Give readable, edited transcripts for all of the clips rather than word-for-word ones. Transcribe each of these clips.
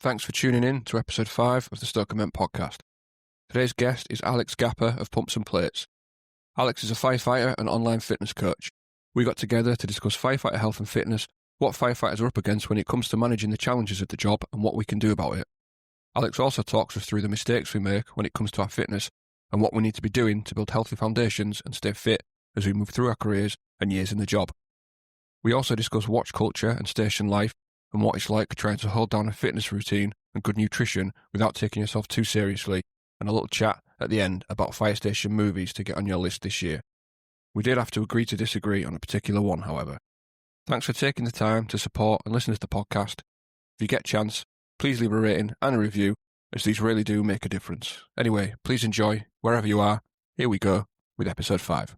Thanks for tuning in to episode 5 of the Stoke Ment podcast. Today's guest is Alex Gapper of Pumps and Plates. Alex is a firefighter and online fitness coach. We got together to discuss firefighter health and fitness, what firefighters are up against when it comes to managing the challenges of the job and what we can do about it. Alex also talks us through the mistakes we make when it comes to our fitness and what we need to be doing to build healthy foundations and stay fit as we move through our careers and years in the job. We also discuss watch culture and station life and what it's like trying to hold down a fitness routine and good nutrition without taking yourself too seriously, and a little chat at the end about fire station movies to get on your list this year. We did have to agree to disagree on a particular one, however. Thanks for taking the time to support and listen to the podcast. If you get a chance, please leave a rating and a review, as these really do make a difference. Anyway, please enjoy, wherever you are. Here we go with episode 5.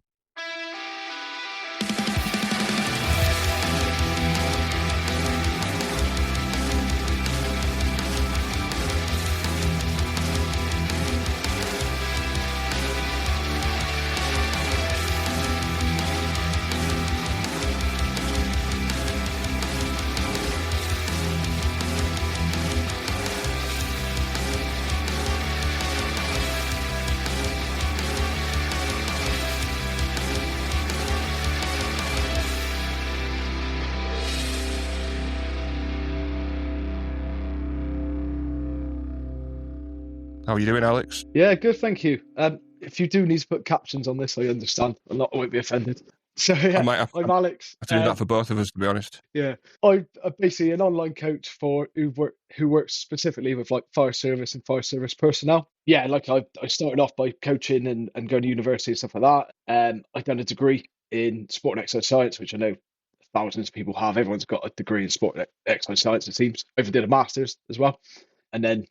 How are you doing, Alex? Yeah, good, thank you. If you do need to put captions on this, I understand. I won't be offended. So yeah, I'm Alex. I do that for both of us, to be honest. Yeah, I'm basically an online coach for who works specifically with like fire service and fire service personnel. Yeah, like I started off by coaching and going to university and stuff like that. I've done a degree in sport and exercise science, which I know thousands of people have. Everyone's got a degree in sport and exercise science, it seems. I even did a master's as well, and then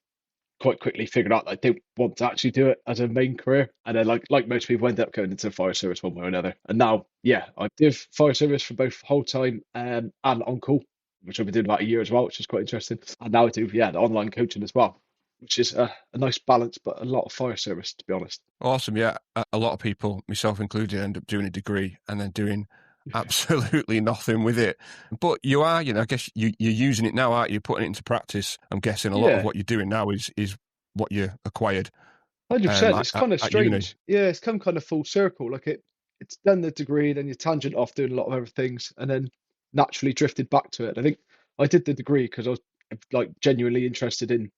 quite quickly figured out that I didn't want to actually do it as a main career. And then like most people ended up going into fire service one way or another. And now, yeah, I did fire service for both whole time and on call, which I've been doing about a year as well, which is quite interesting. And now I do, the online coaching as well, which is a nice balance, but a lot of fire service, to be honest. Awesome, yeah. A lot of people, myself included, end up doing a degree and then doing absolutely nothing with it. But you are, I guess you're using it now, aren't you? Putting it into practice. I'm guessing a lot of what you're doing now is what you acquired. 100%. It's kind of strange. Yeah, it's come kind of full circle. Like it's done the degree, then you tangent off doing a lot of other things, and then naturally drifted back to it. I think I did the degree because I was like genuinely interested in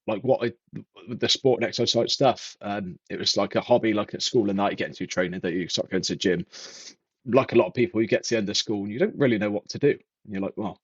like the sport and exercise stuff. It was like a hobby, like at school and that you get into training, that you start going to the gym. Like a lot of people, you get to the end of school and you don't really know what to do. And you're like, well,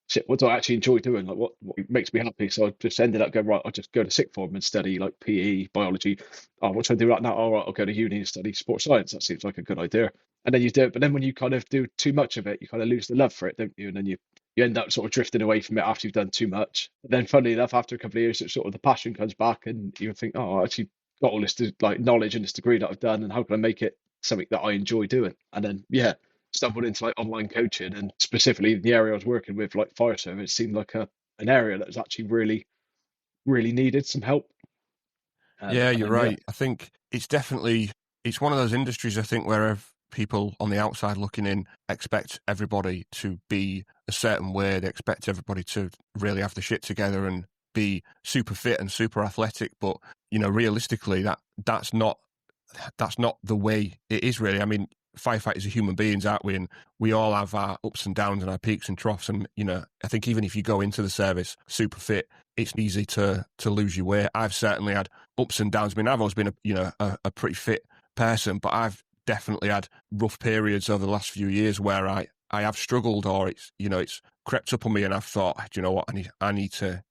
shit, what do I actually enjoy doing? Like, what makes me happy? So I just ended up going, right, I'll just go to sixth form and study like PE, biology. Oh, what should I do right now? All right, I'll go to uni and study sports science. That seems like a good idea. And then you do it. But then when you kind of do too much of it, you kind of lose the love for it, don't you? And then you end up sort of drifting away from it after you've done too much. But then funnily enough, after a couple of years, it's sort of the passion comes back and you think, oh, I actually got all this like knowledge and this degree that I've done, and how can I make it something that I enjoy doing? And then stumbled into like online coaching, and specifically the area I was working with, like fire service, seemed like an area that was actually really, really needed some help. Yeah, you're right. I think it's one of those industries, I think, where people on the outside looking in expect everybody to be a certain way. They expect everybody to really have the shit together and be super fit and super athletic. But, realistically, that's not the way it is, really. I mean, firefighters are human beings, aren't we? And we all have our ups and downs and our peaks and troughs. And, I think even if you go into the service super fit, it's easy to lose your way. I've certainly had ups and downs. I mean, I've always been a pretty fit person, but I've definitely had rough periods over the last few years where I have struggled, or it's crept up on me, and I've thought, do you know what, I need to,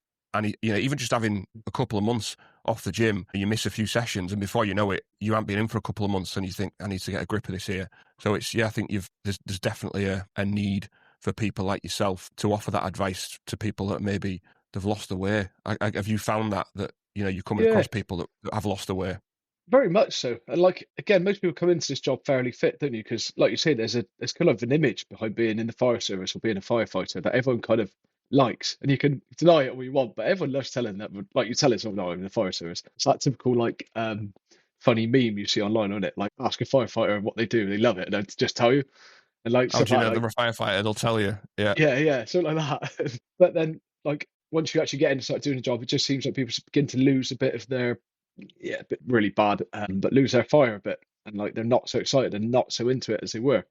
even just having a couple of months off the gym, you miss a few sessions, and before you know it, you haven't been in for a couple of months, and you think, I need to get a grip of this here. So I think there's definitely a need for people like yourself to offer that advice to people that maybe they've lost their way. Have you found that you're coming across people that have lost their way? Very much so. And like, again, most people come into this job fairly fit, don't you? Because like you say, there's kind of an image behind being in the fire service or being a firefighter that everyone kind of likes, and you can deny it all you want, but everyone loves telling that, like you tell it someone, I'm in the fire service. It's that typical like funny meme you see online on it, like ask a firefighter what they do, they love it, and they'll just tell you. And like, how do you know they're a firefighter? They'll tell you. Yeah, something like that. But then like once you actually get in and start doing the job, it just seems like people begin to lose a bit of their, a bit really bad, but lose their fire a bit. And like they're not so excited and not so into it as they were.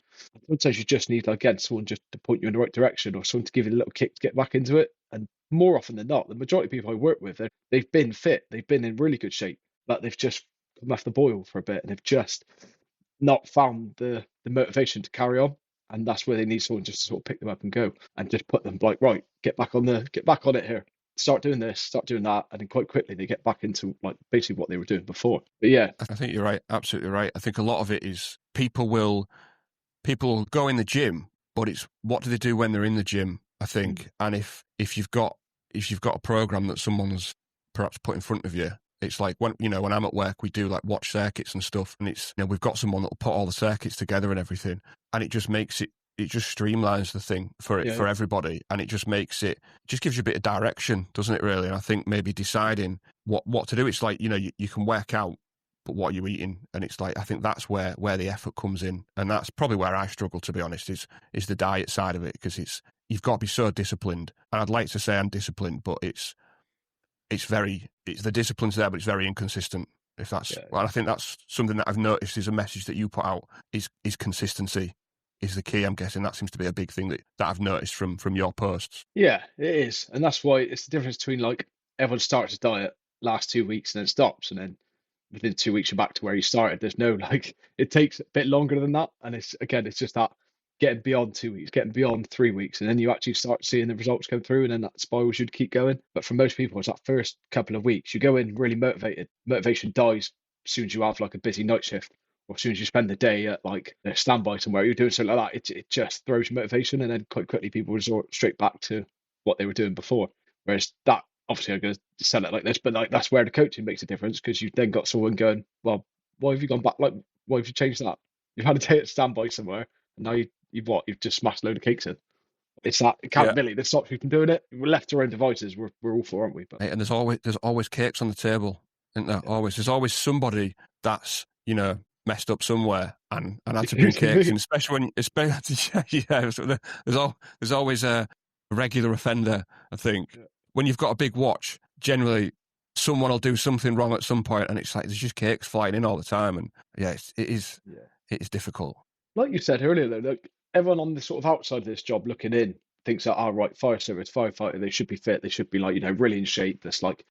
Sometimes you just need, like, again, someone just to point you in the right direction, or someone to give you a little kick to get back into it. And more often than not, the majority of people I work with, they've been fit, they've been in really good shape, but they've just come off the boil for a bit and they've just not found the motivation to carry on. And that's where they need someone just to sort of pick them up and go, and just put them like, right, get back on it here, start doing this, start doing that, and then quite quickly they get back into like basically what they were doing before. But yeah, I think you're right, absolutely right. I think a lot of it is people will go in the gym, but it's what do they do when they're in the gym, I think. And if you've got a program that someone's perhaps put in front of you, it's like when I'm at work, we do like watch circuits and stuff, and it's, we've got someone that'll put all the circuits together and everything, and it just makes it just streamlines the thing for everybody, and it just makes it just gives you a bit of direction, doesn't it, really? And I think maybe deciding what to do, it's like, you can work out, but what are you eating? And it's like, I think that's where the effort comes in, and that's probably where I struggle, to be honest, is the diet side of it, because you've got to be so disciplined, and I'd like to say I'm disciplined, but it's the discipline's there, but it's very inconsistent. If that's, well, I think that's something that I've noticed is a message that you put out is consistency is the key. I'm guessing that seems to be a big thing that I've noticed from your posts. Yeah, it is, and that's why it's the difference between, like, everyone starts a diet, last 2 weeks, and then stops, and then within 2 weeks you're back to where you started. There's no, like, it takes a bit longer than that, and it's just that getting beyond 2 weeks, getting beyond 3 weeks, and then you actually start seeing the results come through, and then that spirals you to keep going. But for most people, it's that first couple of weeks. You go in really motivated. Motivation dies as soon as you have like a busy night shift, or as soon as you spend the day at like a standby somewhere, you're doing something like that. It just throws motivation, and then quite quickly people resort straight back to what they were doing before. Whereas that, obviously, I'm going to sell it like this, but like that's where the coaching makes a difference, because you've then got someone going, well, why have you gone back? Like, why have you changed that? You've had a day at standby somewhere, and now you've just smashed a load of cakes in. It's that accountability that stops you from doing it. We're left to our own devices. We're all for, aren't we? But and there's always cakes on the table, isn't there? Yeah. Always. There's always somebody that's messed up somewhere and had to bring cakes in, especially there's always a regular offender. I think when you've got a big watch, generally someone will do something wrong at some point, and it's like there's just cakes flying in all the time, and it is difficult. Like you said earlier, though, like, everyone on the sort of outside of this job looking in thinks that, right, fire service, firefighter, they should be fit, they should be, like, really in shape. That's like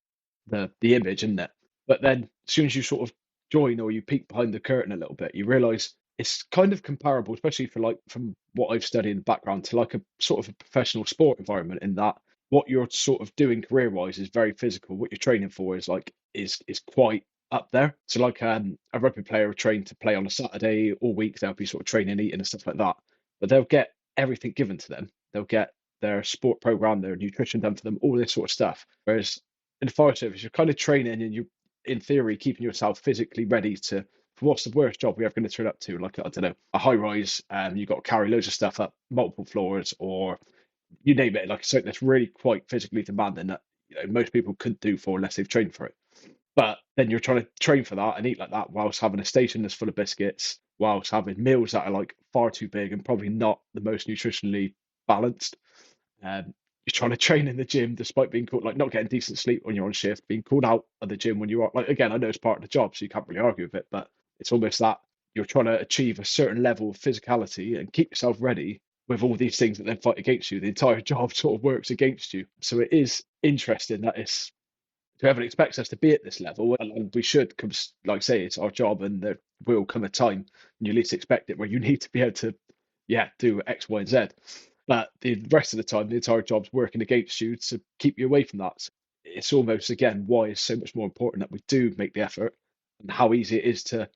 the image, isn't it? But then as soon as you sort of join, or you peek behind the curtain a little bit, you realise it's kind of comparable, especially for, like, from what I've studied in the background, to like a sort of a professional sport environment, in that what you're sort of doing career wise is very physical. What you're training for is quite up there. So like a rugby player trained to play on a Saturday all week, they'll be sort of training, eating and stuff like that. But they'll get everything given to them. They'll get their sport program, their nutrition done for them, all this sort of stuff. Whereas in the fire service, you're kind of training, and you, in theory, keeping yourself physically ready for what's the worst job we're ever going to turn up to, like, I don't know, a high rise, you've got to carry loads of stuff up multiple floors, or you name it, like something that's really quite physically demanding that most people couldn't do for unless they've trained for it. But then you're trying to train for that and eat like that whilst having a station that's full of biscuits, whilst having meals that are like far too big and probably not the most nutritionally balanced. You're trying to train in the gym despite being called, like, not getting decent sleep when you're on shift, being called out of the gym when you are, like, again, I know it's part of the job, so you can't really argue with it, but it's almost that you're trying to achieve a certain level of physicality and keep yourself ready with all these things that then fight against you. The entire job sort of works against you. So it is interesting that it's, whoever expects us to be at this level, and we should, like say, it's our job, and there will come a time, and you at least expect it, where you need to be able to, do X, Y, and Z. But the rest of the time, the entire job's working against you to keep you away from that. So it's almost, again, why it's so much more important that we do make the effort, and how easy it is to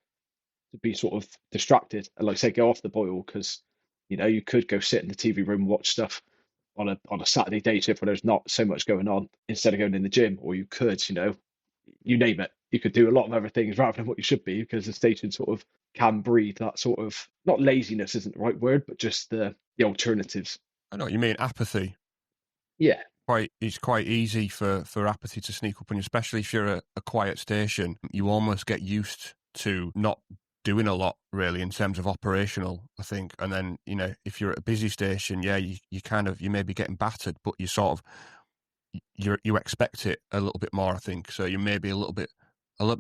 be sort of distracted and, like say, go off the boil, because you could go sit in the TV room and watch stuff on a Saturday day shift where there's not so much going on, instead of going in the gym. Or you could, you name it, you could do a lot of other things rather than what you should be, because the station sort of can breed that sort of, not laziness isn't the right word, but just the alternatives. I know what you mean, apathy. Yeah. It's quite easy for apathy to sneak up on you, especially if you're a quiet station. You almost get used to not doing a lot, really, in terms of operational, I think. And then, if you're at a busy station, you may be getting battered, but you sort of, you expect it a little bit more, I think. So you may be a little bit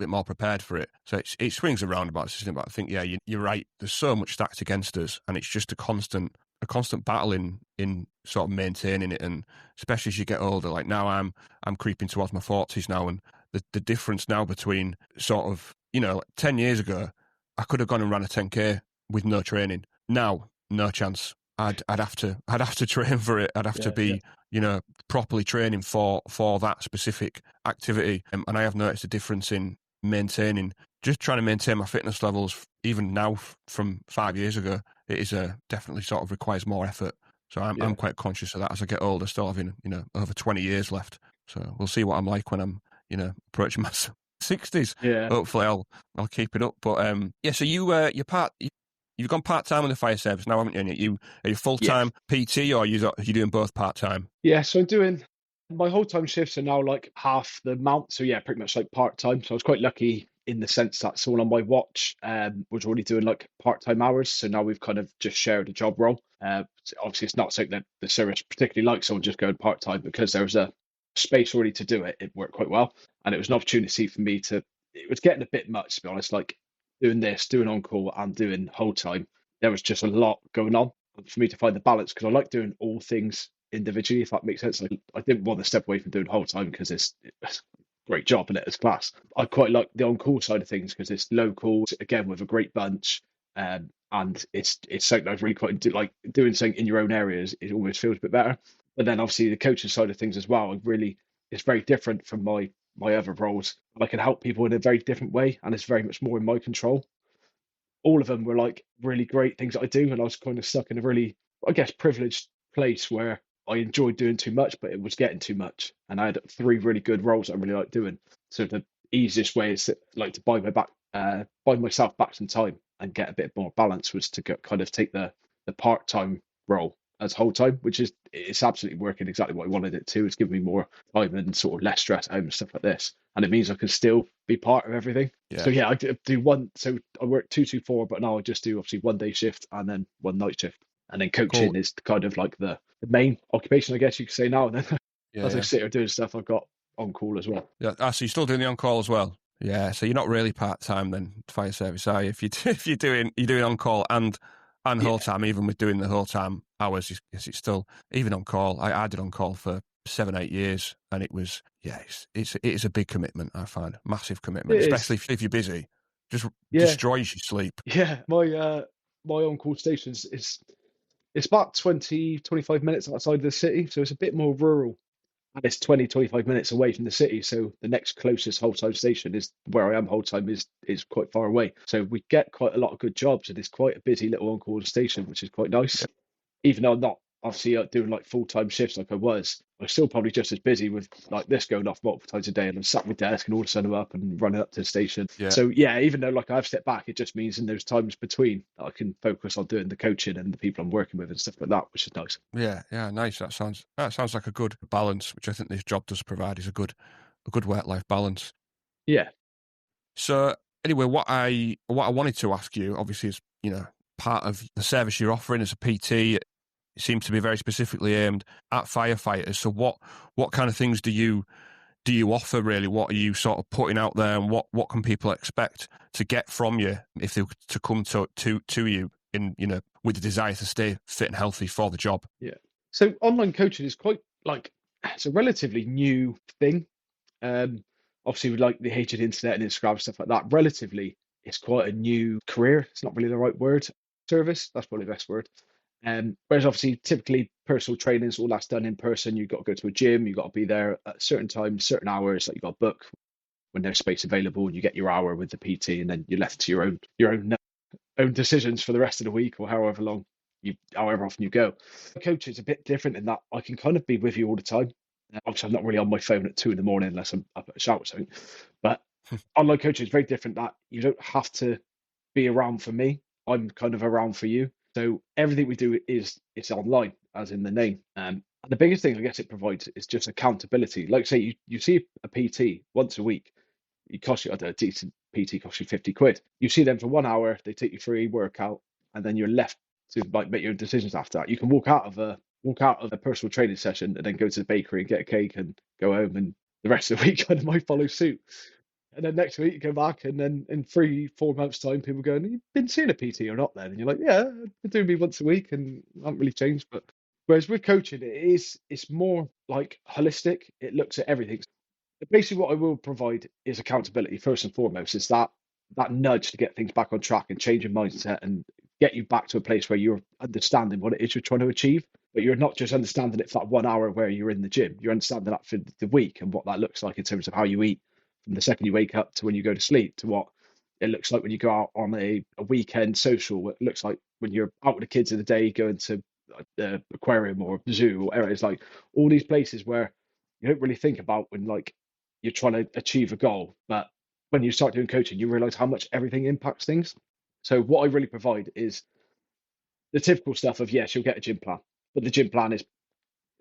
more prepared for it. So it swings around about, but I think, yeah, you're right. There's so much stacked against us, and it's just a constant battle in sort of maintaining it. And especially as you get older, like now I'm creeping towards my 40s now, and the difference now between sort of, 10 years ago, I could have gone and ran a 10K with no training. Now, no chance. I'd have to train for it. I'd have to be, properly training for that specific activity. And I have noticed a difference in just trying to maintain my fitness levels, even now from 5 years ago. It is definitely sort of requires more effort. So I'm quite conscious of that as I get older, still having, over 20 years left. So we'll see what I'm like when I'm, approaching my 60s. Yeah. Hopefully I'll keep it up. But so you've gone part-time in the fire service now, haven't you? Are you full-time PT, or are you doing both part-time? Yeah, so I'm doing my whole-time shifts are now like half the amount. So yeah, pretty much like part-time. So I was quite lucky in the sense that someone on my watch was already doing like part-time hours. So now we've kind of just shared a job role. Obviously, it's not something that the service particularly likes someone just going part-time, because there was a space already to do it. It worked quite well. And it was an opportunity for me it was getting a bit much, to be honest, like doing on-call and doing whole time. There was just a lot going on for me to find the balance, because I like doing all things individually, if that makes sense. Like, I didn't want to step away from doing whole time because it's a great job and it's class. I quite like the on-call side of things because it's local, again, with a great bunch. And it's something I've really quite like doing something in your own areas. It always feels a bit better. But then obviously the coaching side of things as well, it's very different from my other roles. I can help people in a very different way, and it's very much more in my control. All of them were like really great things that I do, and I was kind of stuck in a really, I guess, privileged place where I enjoyed doing too much, but it was getting too much. And I had 3 really good roles that I really like doing. So the easiest way is to buy myself back some time and get a bit more balance was to kind of take the part-time role as whole time, which it's absolutely working exactly what I wanted it to. It's giving me more time and sort of less stress at home and stuff like this. And it means I can still be part of everything. Yeah. So yeah, I do one. So I work 2-2-4, but now I just do obviously 1 day shift and then 1 night shift. And then coaching is kind of like the main occupation, I guess you could say now. And then as I sit here doing stuff, I've got on call as well. Yeah. So you're still doing the on call as well? Yeah. So you're not really part time then, fire service, are you? If you're doing on call and whole time, even with doing the whole time hours, it's still even on call. I did on call for 7-8 years, and it was it is a big commitment. I find massive commitment, especially if you're busy. Just destroys your sleep. Yeah, my on call stations it's about 20-25 minutes outside of the city, so it's a bit more rural. And it's 20-25 minutes away from the city, so the next closest whole time station is where I am whole time is quite far away. So we get quite a lot of good jobs, and it's quite a busy little on call station, which is quite nice. Yep. Even though I'm not obviously doing like full-time shifts like I was, I'm still probably just as busy with like this going off multiple times a day, and I'm sat at my desk and all of a sudden I'm up and running up to the station. Yeah. So yeah, even though like I've stepped back, it just means in those times between that I can focus on doing the coaching and the people I'm working with and stuff like that, which is nice. Yeah, nice. That sounds like a good balance, which I think this job does provide, is a good work-life balance. Yeah. So anyway, what I wanted to ask you, obviously, is part of the service you're offering as a PT. It seems to be very specifically aimed at firefighters. So what kind of things do you offer, really? What are you sort of putting out there, and what can people expect to get from you if they were to come to you in, with the desire to stay fit and healthy for the job? Yeah. So online coaching is quite it's a relatively new thing. Obviously with like the age of the internet and Instagram stuff like that, relatively it's quite a new career. It's not really the right word. Service, that's probably the best word. Whereas obviously typically personal training is all that's done in person. You've got to go to a gym, you've got to be there at certain times, certain hours, like you've got to book when there's space available, and you get your hour with the PT, and then you're left to your own decisions for the rest of the week or however often you go. Coach is a bit different in that I can kind of be with you all the time. Obviously I'm not really on my phone at 2 a.m. unless I'm up at a shower or something. But online coaching is very different, that you don't have to be around for me. I'm kind of around for you. So everything we do it's online, as in the name. And the biggest thing I guess it provides is just accountability. Like say you see a PT once a week, it costs you, a decent PT costs you 50 quid. You see them for 1 hour, they take you through a workout, and then you're left to like make your decisions after that. You can walk out of a walk out of a personal training session and then go to the bakery and get a cake and go home, and the rest of the week kind of might follow suit. And then next week you go back, and then in 3-4 months' time, people going, "You've been seeing a PT or not?" Then, and you're like, "Yeah, I've been doing me once a week, and I haven't really changed." But whereas with coaching, it's more like holistic. It looks at everything. Basically, what I will provide is accountability first and foremost. Is that nudge to get things back on track and change your mindset and get you back to a place where you're understanding what it is you're trying to achieve, but you're not just understanding it for that 1 hour where you're in the gym. You're understanding that for the week and what that looks like in terms of how you eat from the second you wake up to when you go to sleep, to what it looks like when you go out on a weekend social, what it looks like when you're out with the kids in the day going to the aquarium or zoo or whatever. It's like all these places where you don't really think about when like you're trying to achieve a goal, but when you start doing coaching, you realize how much everything impacts things. So what I really provide is the typical stuff of, yes, you'll get a gym plan, but the gym plan is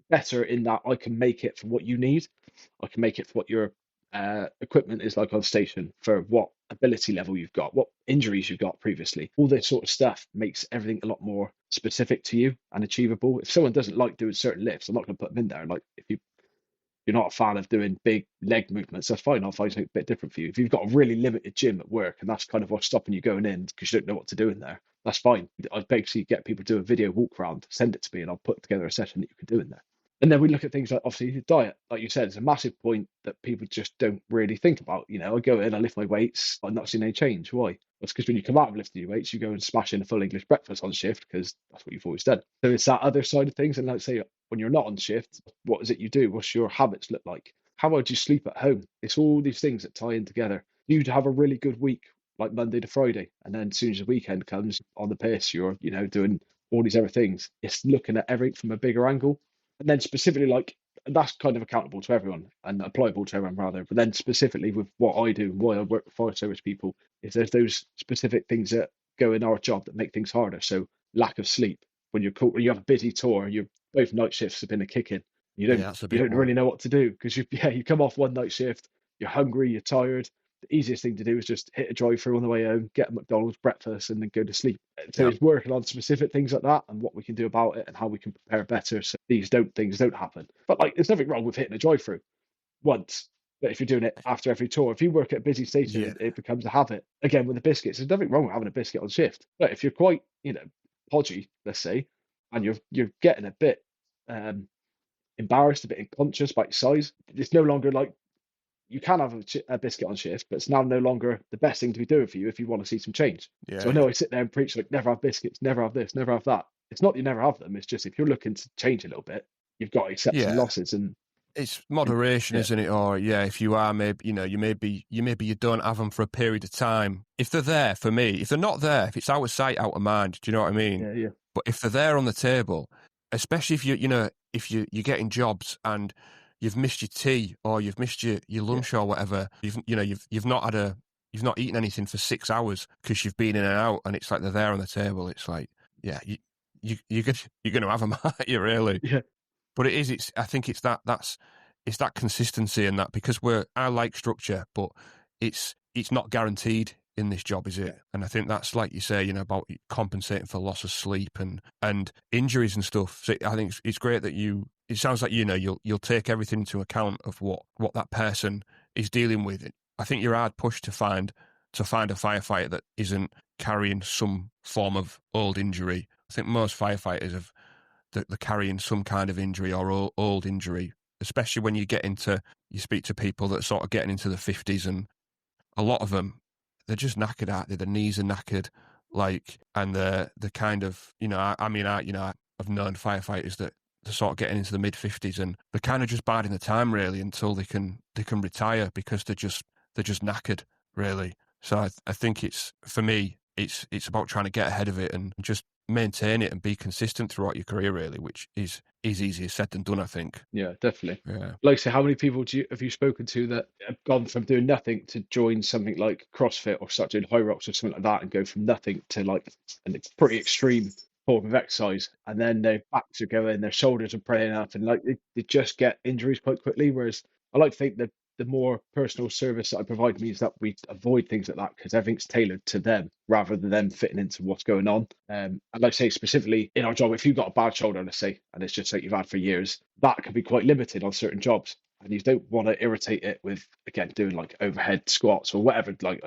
better in that I can make it for what you need. I can make it for what your equipment is like on station, for what ability level you've got, what injuries you've got previously. All this sort of stuff makes everything a lot more specific to you and achievable. If someone doesn't like doing certain lifts, I'm not going to put them in there. Like if you're not a fan of doing big leg movements, that's fine. I'll find something a bit different for you. If you've got a really limited gym at work and that's kind of what's stopping you going in because you don't know what to do in there, that's fine. I basically get people to do a video walk around, send it to me, and I'll put together a session that you can do in there. And then we look at things like, obviously, the diet. Like you said, it's a massive point that people just don't really think about. You know, I go in, I lift my weights, I'm not seeing any change. Why? That's because when you come out of lifting your weights, you go and smash in a full English breakfast on shift because that's what you've always done. So it's that other side of things. And let's say when you're not on shift, what is it you do? What's your habits look like? How would you sleep at home? It's all these things that tie in together. You'd have a really good week, like Monday to Friday, and then as soon as the weekend comes, on the piss, you're doing all these other things. It's looking at everything from a bigger angle, and then specifically like that's kind of accountable to everyone and applicable to everyone rather. But then specifically with what I do and why I work with fire service people, is there's those specific things that go in our job that make things harder. So lack of sleep when when you have a busy tour, you're both night shifts have been a kick in. You don't really know what to do because you come off one night shift, you're hungry, you're tired. The easiest thing to do is just hit a drive-through on the way home, get a McDonald's breakfast, and then go to sleep. So it's working on specific things like that and what we can do about it and how we can prepare better so things don't happen. But like, there's nothing wrong with hitting a drive-through once. But if you're doing it after every tour, if you work at a busy station, it becomes a habit. Again, with the biscuits, there's nothing wrong with having a biscuit on shift. But if you're quite, podgy, let's say, and you're getting a bit embarrassed, a bit unconscious about your size, it's no longer like you can have a biscuit on shift, but it's now no longer the best thing to be doing for you if you want to see some change. So I know I sit there and preach like, never have biscuits, never have this, never have that. It's not you never have them. It's just if you're looking to change a little bit, you've got to accept some losses. And it's moderation, isn't it? Or if you are, maybe you don't have them for a period of time. If they're there, for me, if they're not there, if it's out of sight, out of mind, do you know what I mean? Yeah. But if they're there on the table, especially if you're getting jobs and you've missed your tea or you've missed your lunch or whatever, you've not eaten anything for 6 hours because you've been in and out, and it's like they're there on the table. It's like, you're going to have them, aren't you, really? Yeah. But I think it's that consistency and that, because I like structure, but it's not guaranteed in this job, is it? Yeah. And I think that's, like you say, about compensating for loss of sleep and injuries and stuff. So I think it's great that it sounds like, you'll take everything into account of what that person is dealing with. I think you're hard pushed to find a firefighter that isn't carrying some form of old injury. I think most firefighters they're carrying some kind of injury or old injury, especially when you speak to people that are sort of getting into the 50s, and a lot of them, they're just knackered, aren't they? Their knees are knackered, and they're kind of, I've known firefighters that they're sort of getting into the mid 50s and they're kind of just biding the time really until they can retire because they're just knackered, really. So I think for me, it's about trying to get ahead of it and just maintain it and be consistent throughout your career, really, which is easier said than done, I think. Yeah, definitely. Yeah. Like I say, how many people have you spoken to that have gone from doing nothing to join something like CrossFit or start doing high rocks or something like that and go from nothing to like a pretty extreme form of exercise, and then their backs are going, their shoulders are praying up, and like they just get injuries quite quickly. Whereas I like to think that the more personal service that I provide means that we avoid things like that because everything's tailored to them rather than them fitting into what's going on. And like I say, specifically in our job, if you've got a bad shoulder, let's say, and it's just like you've had for years, that can be quite limited on certain jobs. And you don't want to irritate it with, again, doing like overhead squats or whatever, like,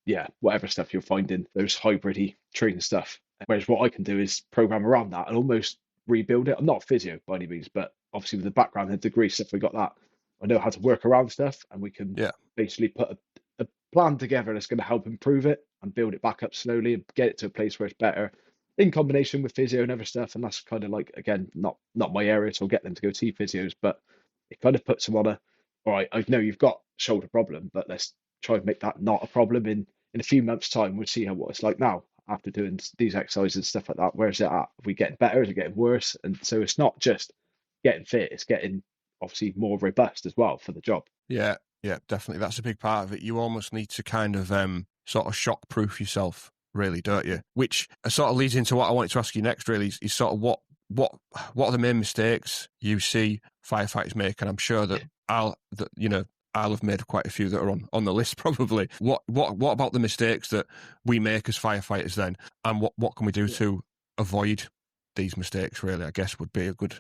yeah, whatever stuff you're finding, those hybridy training stuff. Whereas what I can do is program around that and almost rebuild it. I'm not a physio by any means, but obviously with the background and degree stuff, we got that. I know how to work around stuff, and we can basically put a plan together that's going to help improve it and build it back up slowly and get it to a place where it's better in combination with physio and other stuff. And that's kind of like, again, not my area, so I'll get them to go see physios, but it kind of puts them on a, all right, I know you've got shoulder problem, but let's try and make that not a problem in a few months' time. We'll see what it's like now after doing these exercises and stuff like that. Where's it at? Are we getting better? Is it getting worse? And so it's not just getting fit, it's getting obviously more robust as well for the job. Yeah, definitely. That's a big part of it. You almost need to kind of sort of shock proof yourself, really, don't you? Which sort of leads into what I wanted to ask you next, really, is sort of what are the main mistakes you see firefighters make? And I'm sure that I'll have made quite a few that are on the list probably. What about the mistakes that we make as firefighters then? And what can we do to avoid these mistakes, really, I guess would be a good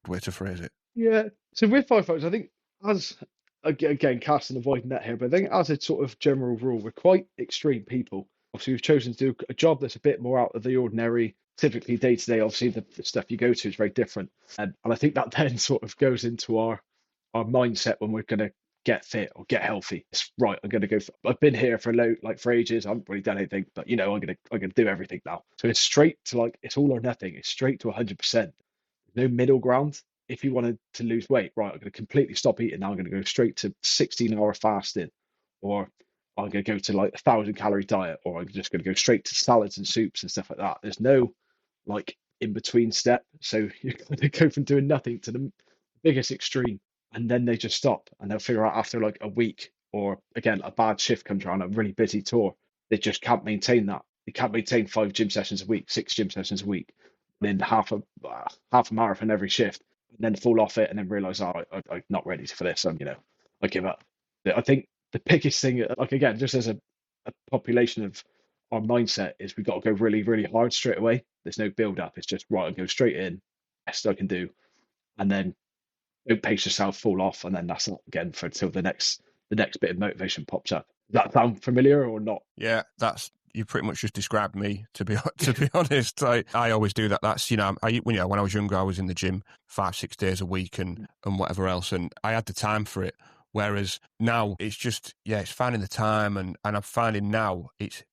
way to phrase it. Yeah. So with firefighters, I think as, again, casting a void net here, but I think as a sort of general rule, we're quite extreme people. Obviously, we've chosen to do a job that's a bit more out of the ordinary. Typically, day to day, obviously, the stuff you go to is very different. And I think that then sort of goes into our mindset when we're going to get fit or get healthy. It's right. I'm going to go. I've been here for for ages. I haven't really done anything, but I'm going to do everything now. So it's straight to like, it's all or nothing. It's straight to 100%. No middle ground. If you wanted to lose weight, right, I'm going to completely stop eating. Now I'm going to go straight to 16-hour fasting, or I'm going to go to like 1,000-calorie diet, or I'm just going to go straight to salads and soups and stuff like that. There's no like in between step. So you're going to go from doing nothing to the biggest extreme, and then they just stop, and they'll figure out after like a week, or again a bad shift comes around, a really busy tour, they just can't maintain that. They can't maintain 5 gym sessions a week, 6 gym sessions a week, and then half a marathon every shift, and then fall off it, and then realize, oh, I'm not ready for this, and I give up. I think the biggest thing, like again, just as a population of our mindset, is we've got to go really, really hard straight away. There's no build up. It's just right, I go straight in, best I can do, and then don't pace yourself, fall off, and then that's not again for until the next bit of motivation pops up. Does that sound familiar or not? Yeah, you pretty much just described me, to be honest. I always do that. That's when I was younger, I was in the gym 5-6 days a week and whatever else, and I had the time for it. Whereas now it's just it's finding the time, and I'm finding now it's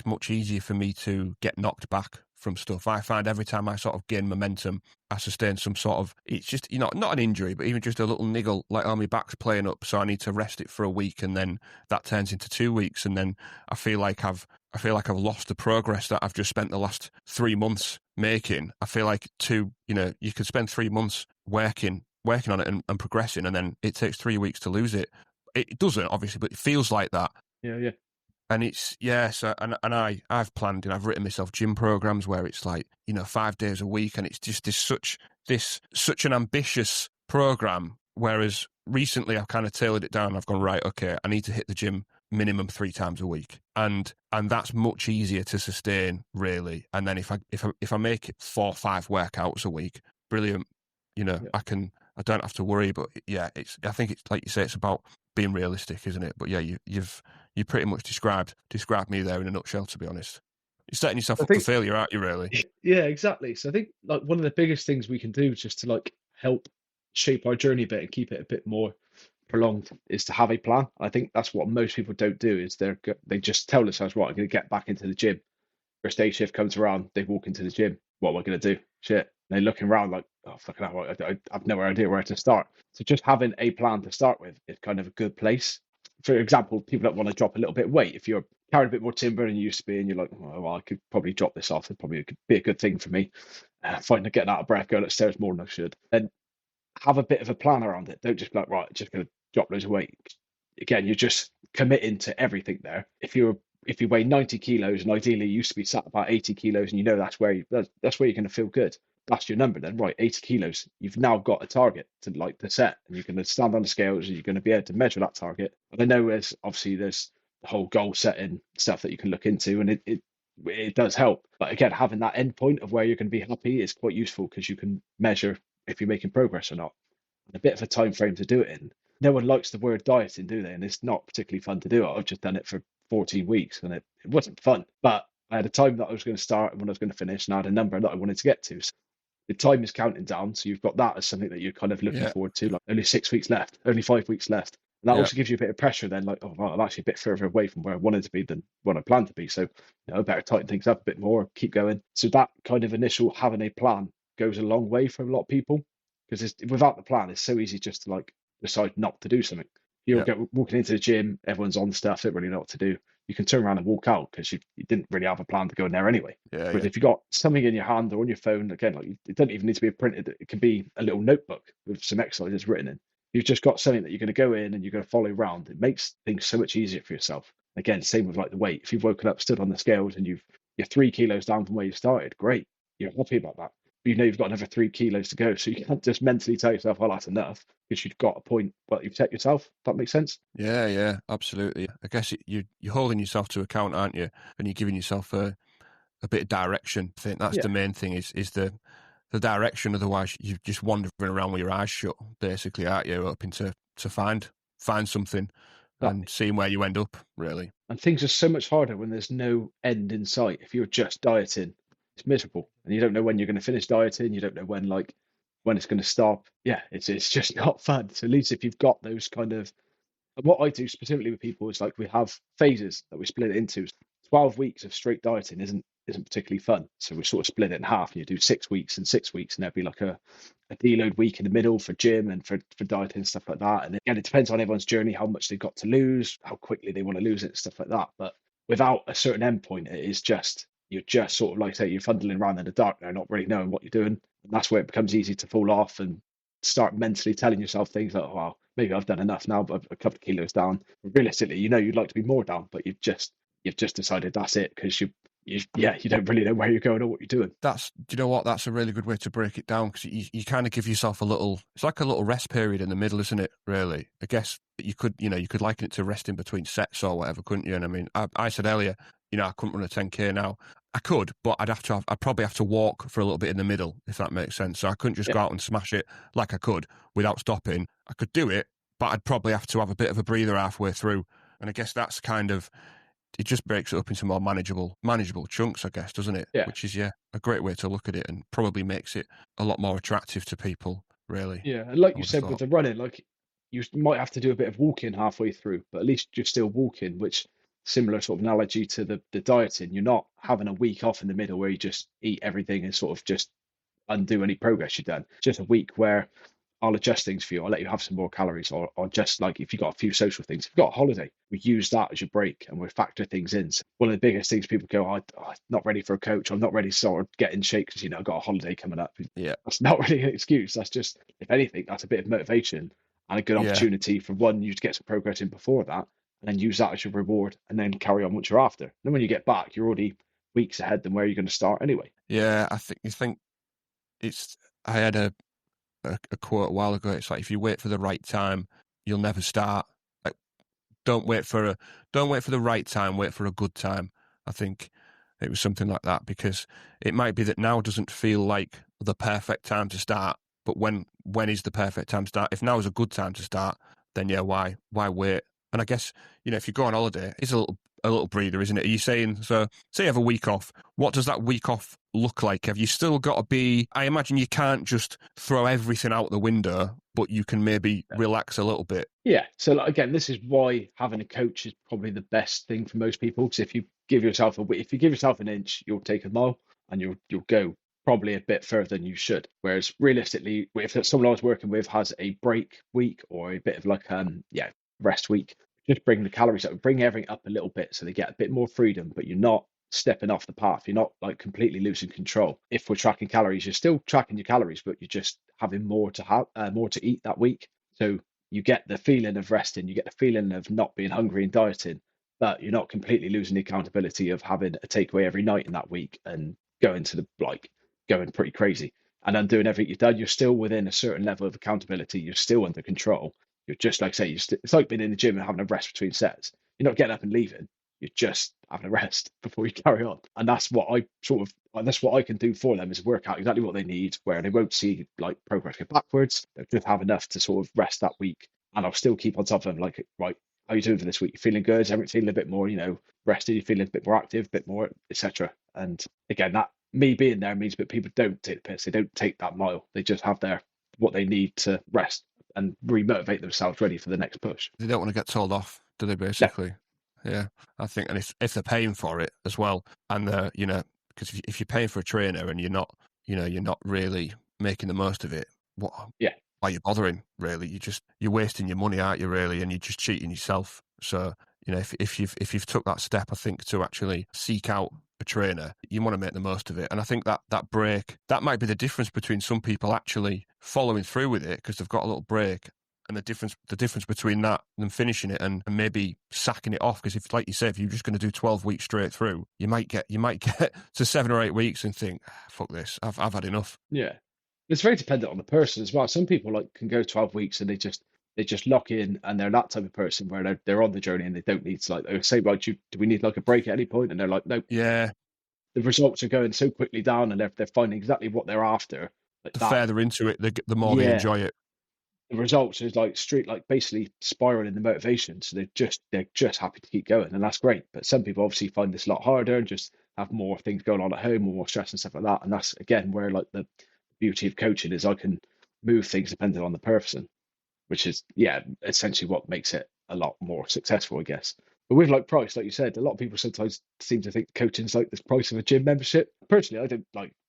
much easier for me to get knocked back from stuff. I find every time I sort of gain momentum, I sustain some sort of, it's just, not an injury, but even just a little niggle, like, oh, my back's playing up, so I need to rest it for a week, and then that turns into 2 weeks, and then I feel like I've lost the progress that I've just spent the last 3 months making. I feel like you could spend 3 months working on it and progressing, and then it takes 3 weeks to lose it. It doesn't, obviously, but it feels like that. Yeah. And it's, so, and I've planned, and I've written myself gym programs where it's like, 5 days a week, and it's just such an ambitious program. Whereas recently I've kind of tailored it down. I've gone, right, okay, I need to hit the gym minimum 3 times a week. And that's much easier to sustain, really. And then if I make it 4 or 5 workouts a week, brilliant. I don't have to worry, but I think it's like you say, it's about being realistic, isn't it? But yeah, you pretty much described me there in a nutshell, to be honest. You're setting yourself up for failure, aren't you, really? Yeah, exactly. So I think like one of the biggest things we can do just to like help shape our journey a bit and keep it a bit more prolonged is to have a plan. I think that's what most people don't do, is they just tell themselves, right, I'm going to get back into the gym. First day shift comes around, they walk into the gym. What am I going to do? Shit. And they're looking around like, oh, fucking hell, I have no idea where to start. So just having a plan to start with is kind of a good place. For example, people that want to drop a little bit of weight, if you're carrying a bit more timber than you used to be, and you're like, oh, well, I could probably drop this off. It probably could be a good thing for me. Finding getting out of breath, going upstairs more than I should. Then have a bit of a plan around it. Don't just be like, right, just going to drop loads of weight. Again, you're just committing to everything there. If you weigh 90 kilos and ideally you used to be sat about 80 kilos, and that's where you're going to feel good, that's your number then, right? 80 kilos. You've now got a target to set, and you're going to stand on the scales, and you're going to be able to measure that target. And I know there's the whole goal setting stuff that you can look into, and it does help. But again, having that end point of where you're going to be happy is quite useful, because you can measure if you're making progress or not, and a bit of a time frame to do it in. No one likes the word dieting, do they? And it's not particularly fun to do it. I've just done it for 14 weeks, and it wasn't fun. But I had a time that I was going to start and when I was going to finish, and I had a number that I wanted to get to. So the time is counting down, so you've got that as something that you're kind of looking forward to. Like, only 6 weeks left, only 5 weeks left. And that also gives you a bit of pressure then, like, oh, well, I'm actually a bit further away from where I wanted to be than when I planned to be. So, I better tighten things up a bit more, keep going. So that kind of initial having a plan goes a long way for a lot of people, because without the plan, it's so easy just to like decide not to do something. You'll go walking into the gym, everyone's on stuff, don't really know what to do. You can turn around and walk out because you didn't really have a plan to go in there anyway. But if you've got something in your hand or on your phone, again, like, it doesn't even need to be printed. It can be a little notebook with some exercises written in. You've just got something that you're going to go in and you're going to follow around. It makes things so much easier for yourself. Again, same with like the weight. If you've woken up, stood on the scales, and you're 3 kilos down from where you started, great. You're happy about that. But you've got another 3 kilos to go. So you can't just mentally tell yourself, well, that's enough, because you've got a point that you've set yourself. That makes sense? Yeah, absolutely. I guess you're holding yourself to account, aren't you? And you're giving yourself a bit of direction. I think that's the main thing, is the direction. Otherwise, you're just wandering around with your eyes shut, basically, aren't you? Hoping to find something and seeing where you end up, really. And things are so much harder when there's no end in sight. If you're just dieting, it's miserable, and you don't know when you're going to finish dieting. You don't know when it's going to stop. Yeah, it's just not fun. So at least if you've got those kind of, what I do specifically with people is like we have phases that we split it into. 12 weeks of straight dieting isn't particularly fun. So we sort of split it in half, and you do 6 weeks and 6 weeks, and there'd be like a deload week in the middle for gym and for dieting and stuff like that. And again, it depends on everyone's journey, how much they've got to lose, how quickly they want to lose it, and stuff like that. But without a certain endpoint, it is just, you're just sort of like, say, you're fumbling around in the dark now, not really knowing what you're doing. And that's where it becomes easy to fall off and start mentally telling yourself things like, oh, well, maybe I've done enough now, but a couple of kilos down. Realistically, you'd like to be more down, but you've just decided that's it, because you don't really know where you're going or what you're doing. Do you know what? That's a really good way to break it down, because you kind of give yourself it's like a little rest period in the middle, isn't it? Really, I guess you could liken it to resting between sets or whatever, couldn't you? And I mean, I said earlier, I couldn't run a 10K now. I could, but I'd probably have to walk for a little bit in the middle, if that makes sense. So I couldn't just go out and smash it like I could without stopping. I could do it, but I'd probably have to have a bit of a breather halfway through. And I guess that's kind of, it just breaks it up into more manageable chunks, I guess, doesn't it? Yeah. Which is, a great way to look at it, and probably makes it a lot more attractive to people, really. Yeah, and like you said with the running, like, you might have to do a bit of walking halfway through, but at least you're still walking, which, similar sort of analogy to the dieting, you're not having a week off in the middle where you just eat everything and sort of just undo any progress you've done. Just a week where I'll adjust things for you. I'll let you have some more calories, or just like, if you've got a few social things, if you've got a holiday, we use that as your break, and we factor things in. So one of the biggest things people go, I'm not ready for a coach, I'm not ready to sort of get in shape because, I've got a holiday coming up. Yeah. That's not really an excuse. That's just, if anything, that's a bit of motivation and a good opportunity for you to get some progress in before that, and then use that as your reward, and then carry on what you're after. And then when you get back, you're already weeks ahead than where you're going to start anyway. Yeah, I think I had a quote a while ago. It's like, if you wait for the right time, you'll never start. Like, don't wait for the right time, wait for a good time. I think it was something like that, because it might be that now doesn't feel like the perfect time to start, but when is the perfect time to start? If now is a good time to start, then why wait? And I guess, if you go on holiday, it's a little breather, isn't it? Are you saying, so say you have a week off, what does that week off look like? Have you still got to be, I imagine you can't just throw everything out the window, but you can maybe relax a little bit. Yeah. So again, this is why having a coach is probably the best thing for most people, because if you give yourself an inch, you'll take a mile, and you'll go probably a bit further than you should. Whereas realistically, if someone I was working with has a break week or a bit of like rest week, just bring the calories up, bring everything up a little bit, so they get a bit more freedom, but you're not stepping off the path. You're not like completely losing control. If we're tracking calories, you're still tracking your calories, but you're just having more to eat that week. So you get the feeling of resting, you get the feeling of not being hungry and dieting, but you're not completely losing the accountability of having a takeaway every night in that week and going pretty crazy. and undoing everything you've done, you're still within a certain level of accountability. You're still under control. You're just like say, it's like being in the gym and having a rest between sets. You're not getting up and leaving. You're just having a rest before you carry on. And that's what that's what I can do for them, is work out exactly what they need, where they won't see like progress go backwards. They'll just have enough to sort of rest that week. And I'll still keep on top of them, like, right, how are you doing for this week? You feeling good? Is everything feeling a bit more, rested? You feeling a bit more active, a bit more, etc. And again, that me being there means that people don't take the piss. They don't take that mile. They just have what they need to rest and remotivate themselves ready for the next push. They don't want to get told off, do they, basically? No. Yeah, I think, and if they're paying for it as well, and because if you're paying for a trainer and you're not really making the most of it, why are you bothering, really? You're wasting your money, aren't you, really? And you're just cheating yourself. So, if you've took that step, I think, to actually seek out a trainer, you want to make the most of it. And I think that break, that might be the difference between some people actually following through with it because they've got a little break, and the difference between that and finishing it and maybe sacking it off. Because if, like you say, if you're just going to do 12 weeks straight through, you might get to 7 or 8 weeks and think, fuck this, I've had enough. Yeah, it's very dependent on the person as well. Some people can go 12 weeks and they just lock in, and they're that type of person where they're on the journey and they don't need to they say, right, do we need a break at any point? And they're like, no. Yeah. The results are going so quickly down, and they're finding exactly what they're after. The further into it, the more they enjoy it. The results is basically spiraling the motivation. So they're just happy to keep going, and that's great. But some people obviously find this a lot harder and just have more things going on at home, or more stress and stuff like that. And that's again where the beauty of coaching is I can move things depending on the person, which is essentially what makes it a lot more successful, I guess. But with price, like you said, a lot of people sometimes seem to think coaching's like the price of a gym membership. Personally, I don't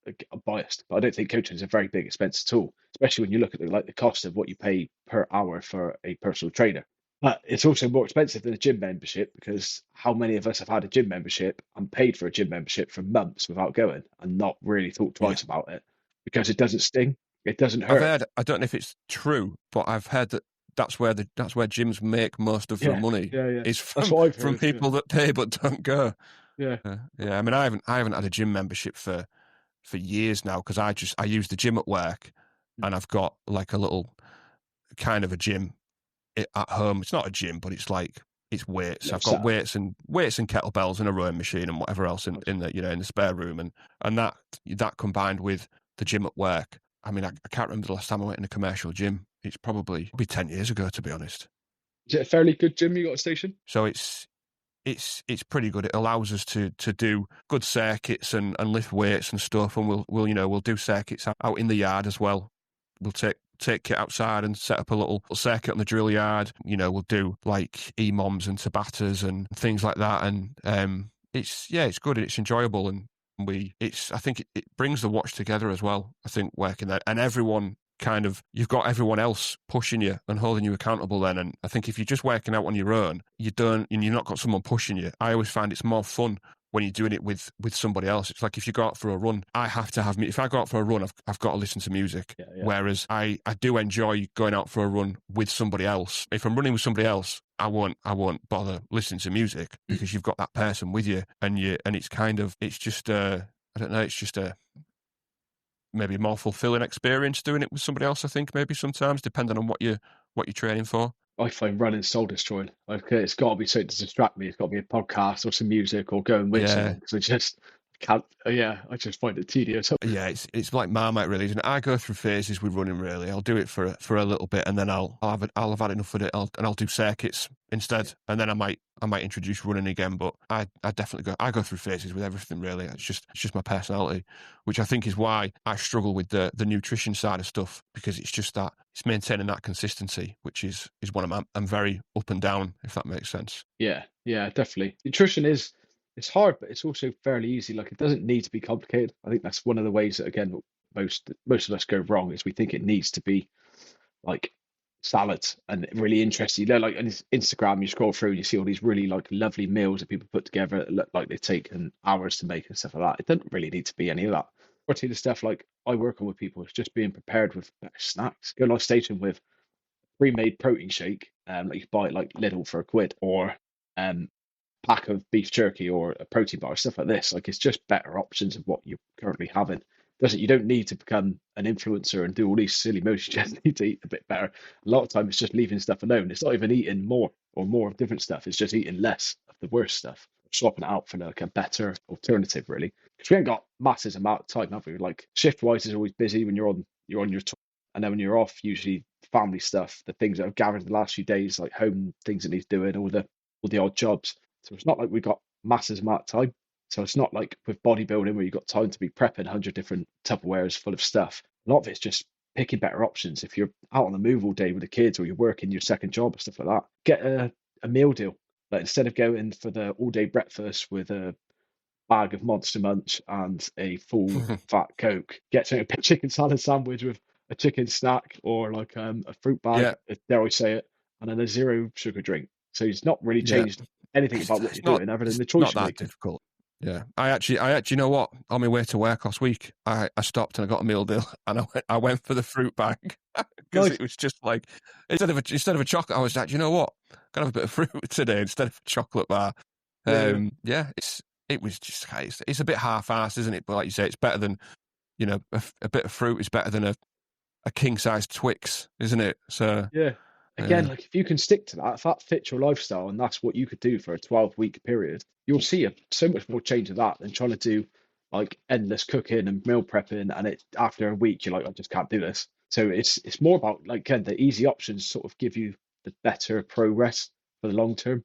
I'm biased, but I don't think coaching is a very big expense at all, especially when you look at the cost of what you pay per hour for a personal trainer. But it's also more expensive than a gym membership, because how many of us have had a gym membership and paid for a gym membership for months without going and not really thought twice about it, because it doesn't sting, it doesn't hurt. I don't know if it's true, but I've heard that that's where gyms make most of their money. Is from people that pay but don't go. Yeah. I mean, I haven't had a gym membership for years now, because I use the gym at work, and I've got like a little kind of a gym at home. It's not a gym, but it's weights. I've got weights and kettlebells and a rowing machine and whatever else in the spare room, and that combined with the gym at work. I mean, I can't remember the last time I went in a commercial gym. It's probably 10 years ago, to be honest. Is it a fairly good gym you got at station? So it's pretty good. It allows us to do good circuits and lift weights and stuff, and we'll do circuits out in the yard as well. We'll take kit outside and set up a little circuit on the drill yard. We'll do like EMOMs and Tabatas and things like that, and it's good and it's enjoyable, and I think it brings the watch together as well. I think working there, and everyone you've got everyone else pushing you and holding you accountable then. And I think if you're just working out on your own, you've not got someone pushing you. I always find it's more fun when you're doing it with somebody else. It's like if you go out for a run, I have to have if I go out for a run, I've got to listen to music. Yeah. Whereas I do enjoy going out for a run with somebody else. If I'm running with somebody else, I won't bother listening to music, because you've got that person with you, and it's just I don't know, it's just maybe a more fulfilling experience doing it with somebody else, I think, maybe sometimes, depending on what you're training for. I find running soul destroying. It's got to be something to distract me. It's got to be a podcast or some music or going with someone, because I just can't. I just find it tedious. Yeah, it's like Marmite, really, isn't it? I go through phases with running. Really, I'll do it for a little bit, and then I'll have had enough of it, and I'll do circuits instead, and then I might introduce running again. But I definitely go through phases with everything. Really, it's just my personality, which I think is why I struggle with the nutrition side of stuff, because it's just that it's maintaining that consistency, which is one I'm very up and down, if that makes sense. Yeah, definitely. Nutrition it's hard, but it's also fairly easy. It doesn't need to be complicated. I think that's one of the ways that, again, most of us go wrong, is we think it needs to be like salads and really interesting. Like on Instagram, you scroll through and you see all these really lovely meals that people put together that look like they've taken hours to make and stuff like that. It doesn't really need to be any of that. Or the stuff like I work on with people is just being prepared with better snacks. Go to station with pre-made protein shake, like you buy it like Lidl for £1, or pack of beef jerky or a protein bar, stuff like this. It's just better options of what you're currently having. You don't need to become an influencer and do all these silly moves. You just need to eat a bit better. A lot of time it's just leaving stuff alone. It's not even eating more or more of different stuff. It's just eating less of the worst stuff, swapping it out for like a better alternative, really. Because we ain't got masses amount of time, have we? Like shift wise is always busy when you're on your tour, and then when you're off, usually family stuff, the things that have gathered the last few days, like home things that he's doing, all the odd jobs. So it's not like we've got masses amount of time. So it's not like with bodybuilding where you've got time to be prepping 100 different Tupperwares full of stuff. A lot of it's just picking better options. If you're out on the move all day with the kids or you're working your second job or stuff like that, get a meal deal. Like instead of going for the all day breakfast with a bag of Monster Munch and a full fat Coke, get a chicken salad sandwich with a chicken snack or like a fruit bag, dare I say it, and then a zero sugar drink. So it's not really changed anything about what you're doing other than the choice not you that make. difficult. Yeah, I actually, know what? On my way to work last week, I stopped and I got a meal deal, and I went for the fruit bag because it was just like instead of a chocolate, I was like, you know what? Gonna have a bit of fruit today instead of a chocolate bar. It was just it's a bit half-assed, isn't it? But like you say, it's better than a bit of fruit is better than a king-size Twix, isn't it? So Again, like if you can stick to that, if that fits your lifestyle and that's what you could do for a 12-week period, you'll see so much more change of that than trying to do like endless cooking and meal prepping. And it after a week, you're like, I just can't do this. So it's more about like again, the easy options sort of give you the better progress for the long term.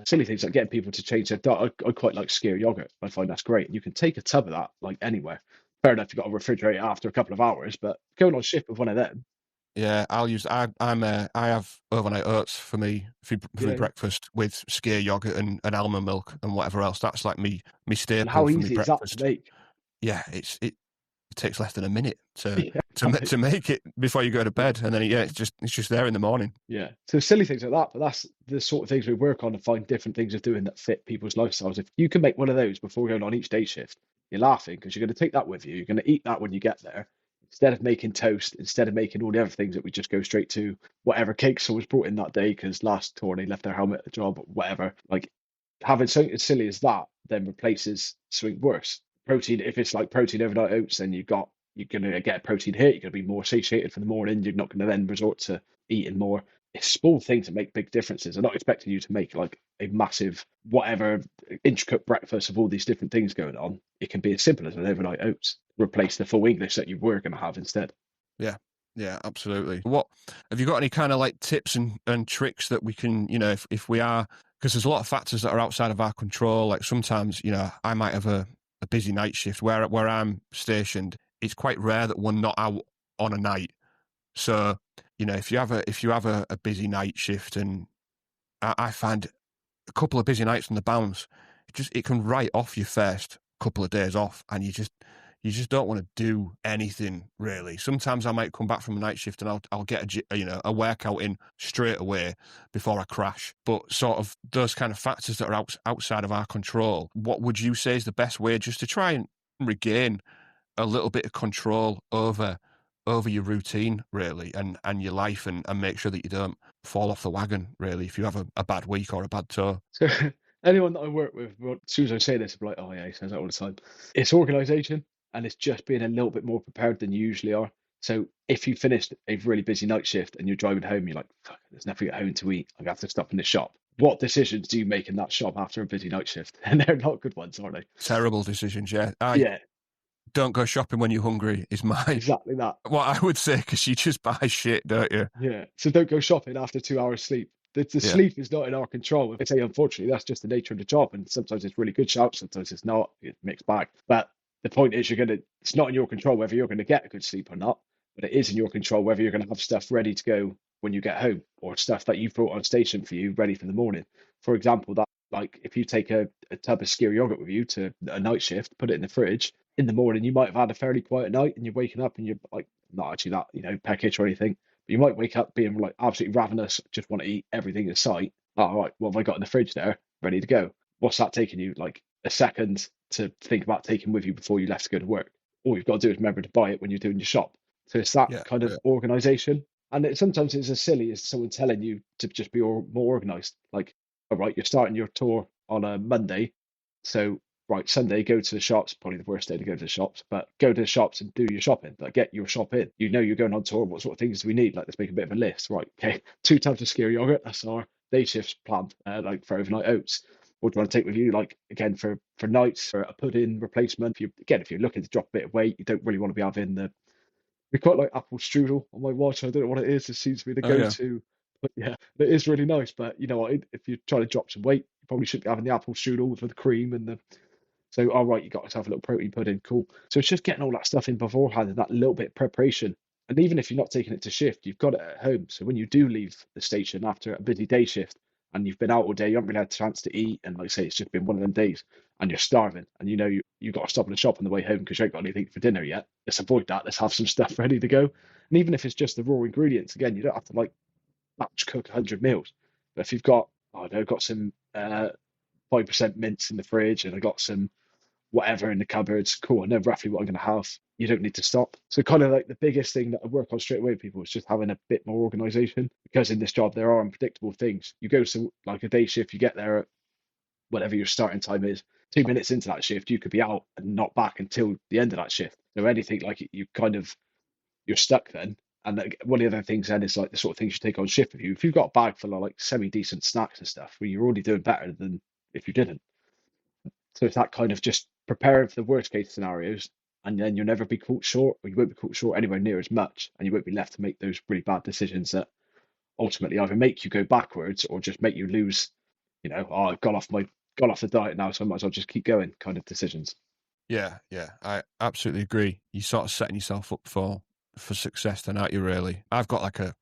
Silly things like getting people to change their diet. I quite like skyr yogurt. I find that's great. You can take a tub of that like anywhere. Fair enough, you've got to refrigerate it after a couple of hours, but going on shift with one of them. Yeah, I'll use. I have overnight oats for me for breakfast with skyr yogurt and almond milk and whatever else. That's like me staple and how for easy me is that breakfast. to make? Yeah, it takes less than a minute to make it before you go to bed, and then it's just there in the morning. Yeah, so silly things like that, but that's the sort of things we work on and find different things of doing that fit people's lifestyles. If you can make one of those before going on each day shift, you're laughing because you're going to take that with you. You're going to eat that when you get there. Instead of making toast, instead of making all the other things that we just go straight to whatever cake someone's brought in that day because last tour they left their helmet at the job or whatever. Like having something as silly as that then replaces something worse. Protein, if it's like protein overnight oats, then you're going to get a protein hit. You're going to be more satiated for the morning. You're not going to then resort to eating more. It's small things that make big differences. I'm not expecting you to make like a massive, whatever, intricate breakfast of all these different things going on. It can be as simple as an overnight oats. Replace the full English that you were going to have instead. Yeah, absolutely. What have you got any kind of like tips and tricks that we can, if we are, because there's a lot of factors that are outside of our control. Like sometimes, I might have a busy night shift where I'm stationed. It's quite rare that we're not out on a night. So, if you have a busy night shift, and I find a couple of busy nights on the bounce, it can write off your first couple of days off, and you just don't want to do anything really. Sometimes I might come back from a night shift and I'll get a workout in straight away before I crash. But sort of those kind of factors that are outside of our control, what would you say is the best way just to try and regain a little bit of control over your routine really and your life and make sure that you don't fall off the wagon really if you have a bad week or a bad tour? So anyone that I work with, well, as soon as I say this, I'm like, oh yeah, he says that all the time. It's organisation and it's just being a little bit more prepared than you usually are. So if you finished a really busy night shift and you're driving home, you're like, fuck, there's nothing at home to eat. I have to stop in the shop. What decisions do you make in that shop after a busy night shift? And they're not good ones, are they? Terrible decisions, yeah. Yeah, Don't go shopping when you're hungry is exactly that. what I would say, because you just buy shit, don't you? Yeah. So don't go shopping after 2 hours sleep. The sleep is not in our control. I say, unfortunately, that's just the nature of the job. And sometimes it's really good shout, sometimes it's not. It's mixed bag. But the point is, it's not in your control whether you're going to get a good sleep or not. But it is in your control whether you're going to have stuff ready to go when you get home or stuff that you've brought on station for you ready for the morning. For example, that like if you take a tub of skyr yogurt with you to a night shift, put it in the fridge, in the morning, you might have had a fairly quiet night and you're waking up and you're like, not actually that, peckish or anything, but you might wake up being like absolutely ravenous, just want to eat everything in sight. Oh, all right, what have I got in the fridge there ready to go? What's that taking you? Like a second to think about taking with you before you left to go to work. All you've got to do is remember to buy it when you're doing your shop. So it's that kind of organization. And sometimes it's as silly as someone telling you to just be more organized. Like, all right, you're starting your tour on a Monday. So right, Sunday, go to the shops, probably the worst day to go to the shops, but go to the shops and do your shopping. Like, get your shop in. You know you're going on tour. What sort of things do we need? Like, let's make a bit of a list. Right, okay, 2 tubs of skyr yogurt. That's our day shifts planned, like for overnight oats. What do you want to take with you? Like, again, for nights, for a pudding replacement. If you're looking to drop a bit of weight, you don't really want to be having we quite like apple strudel on my watch. I don't know what it is. It seems to be the go-to. But yeah, it is really nice. But you know what? If you're trying to drop some weight, you probably shouldn't be having the apple strudel with the cream and the. So, all right, you got yourself a little protein pudding. Cool. So it's just getting all that stuff in beforehand and that little bit of preparation. And even if you're not taking it to shift, you've got it at home. So when you do leave the station after a busy day shift and you've been out all day, you haven't really had a chance to eat, and like I say, it's just been one of them days, and you're starving, and you know you've got to stop in the shop on the way home because you ain't got anything for dinner yet. Let's avoid that. Let's have some stuff ready to go. And even if it's just the raw ingredients, again, you don't have to like batch cook 100 meals. But if you've got, oh no, I've got some 5% mince in the fridge, and I got some whatever in the cupboards. Cool, I know roughly what I'm going to have. You don't need to stop. So kind of like the biggest thing that I work on straight away with people is just having a bit more organization, because in this job there are unpredictable things. You go to like a day shift, you get there at whatever your starting time is. 2 minutes into that shift, you could be out and not back until the end of that shift. So anything like you're stuck then. And like, one of the other things then is like the sort of things you take on shift with you. If you've got a bag full of like semi-decent snacks and stuff, well, you're already doing better than if you didn't. So it's that kind of just preparing for the worst case scenarios, and then you'll never be caught short, or you won't be caught short anywhere near as much, and you won't be left to make those really bad decisions that ultimately either make you go backwards or just make you lose. You know, oh, I've gone off the diet now, so I might as well just keep going. Kind of decisions. Yeah, I absolutely agree. You're sort of setting yourself up for success, then, aren't you? Really, I've got like a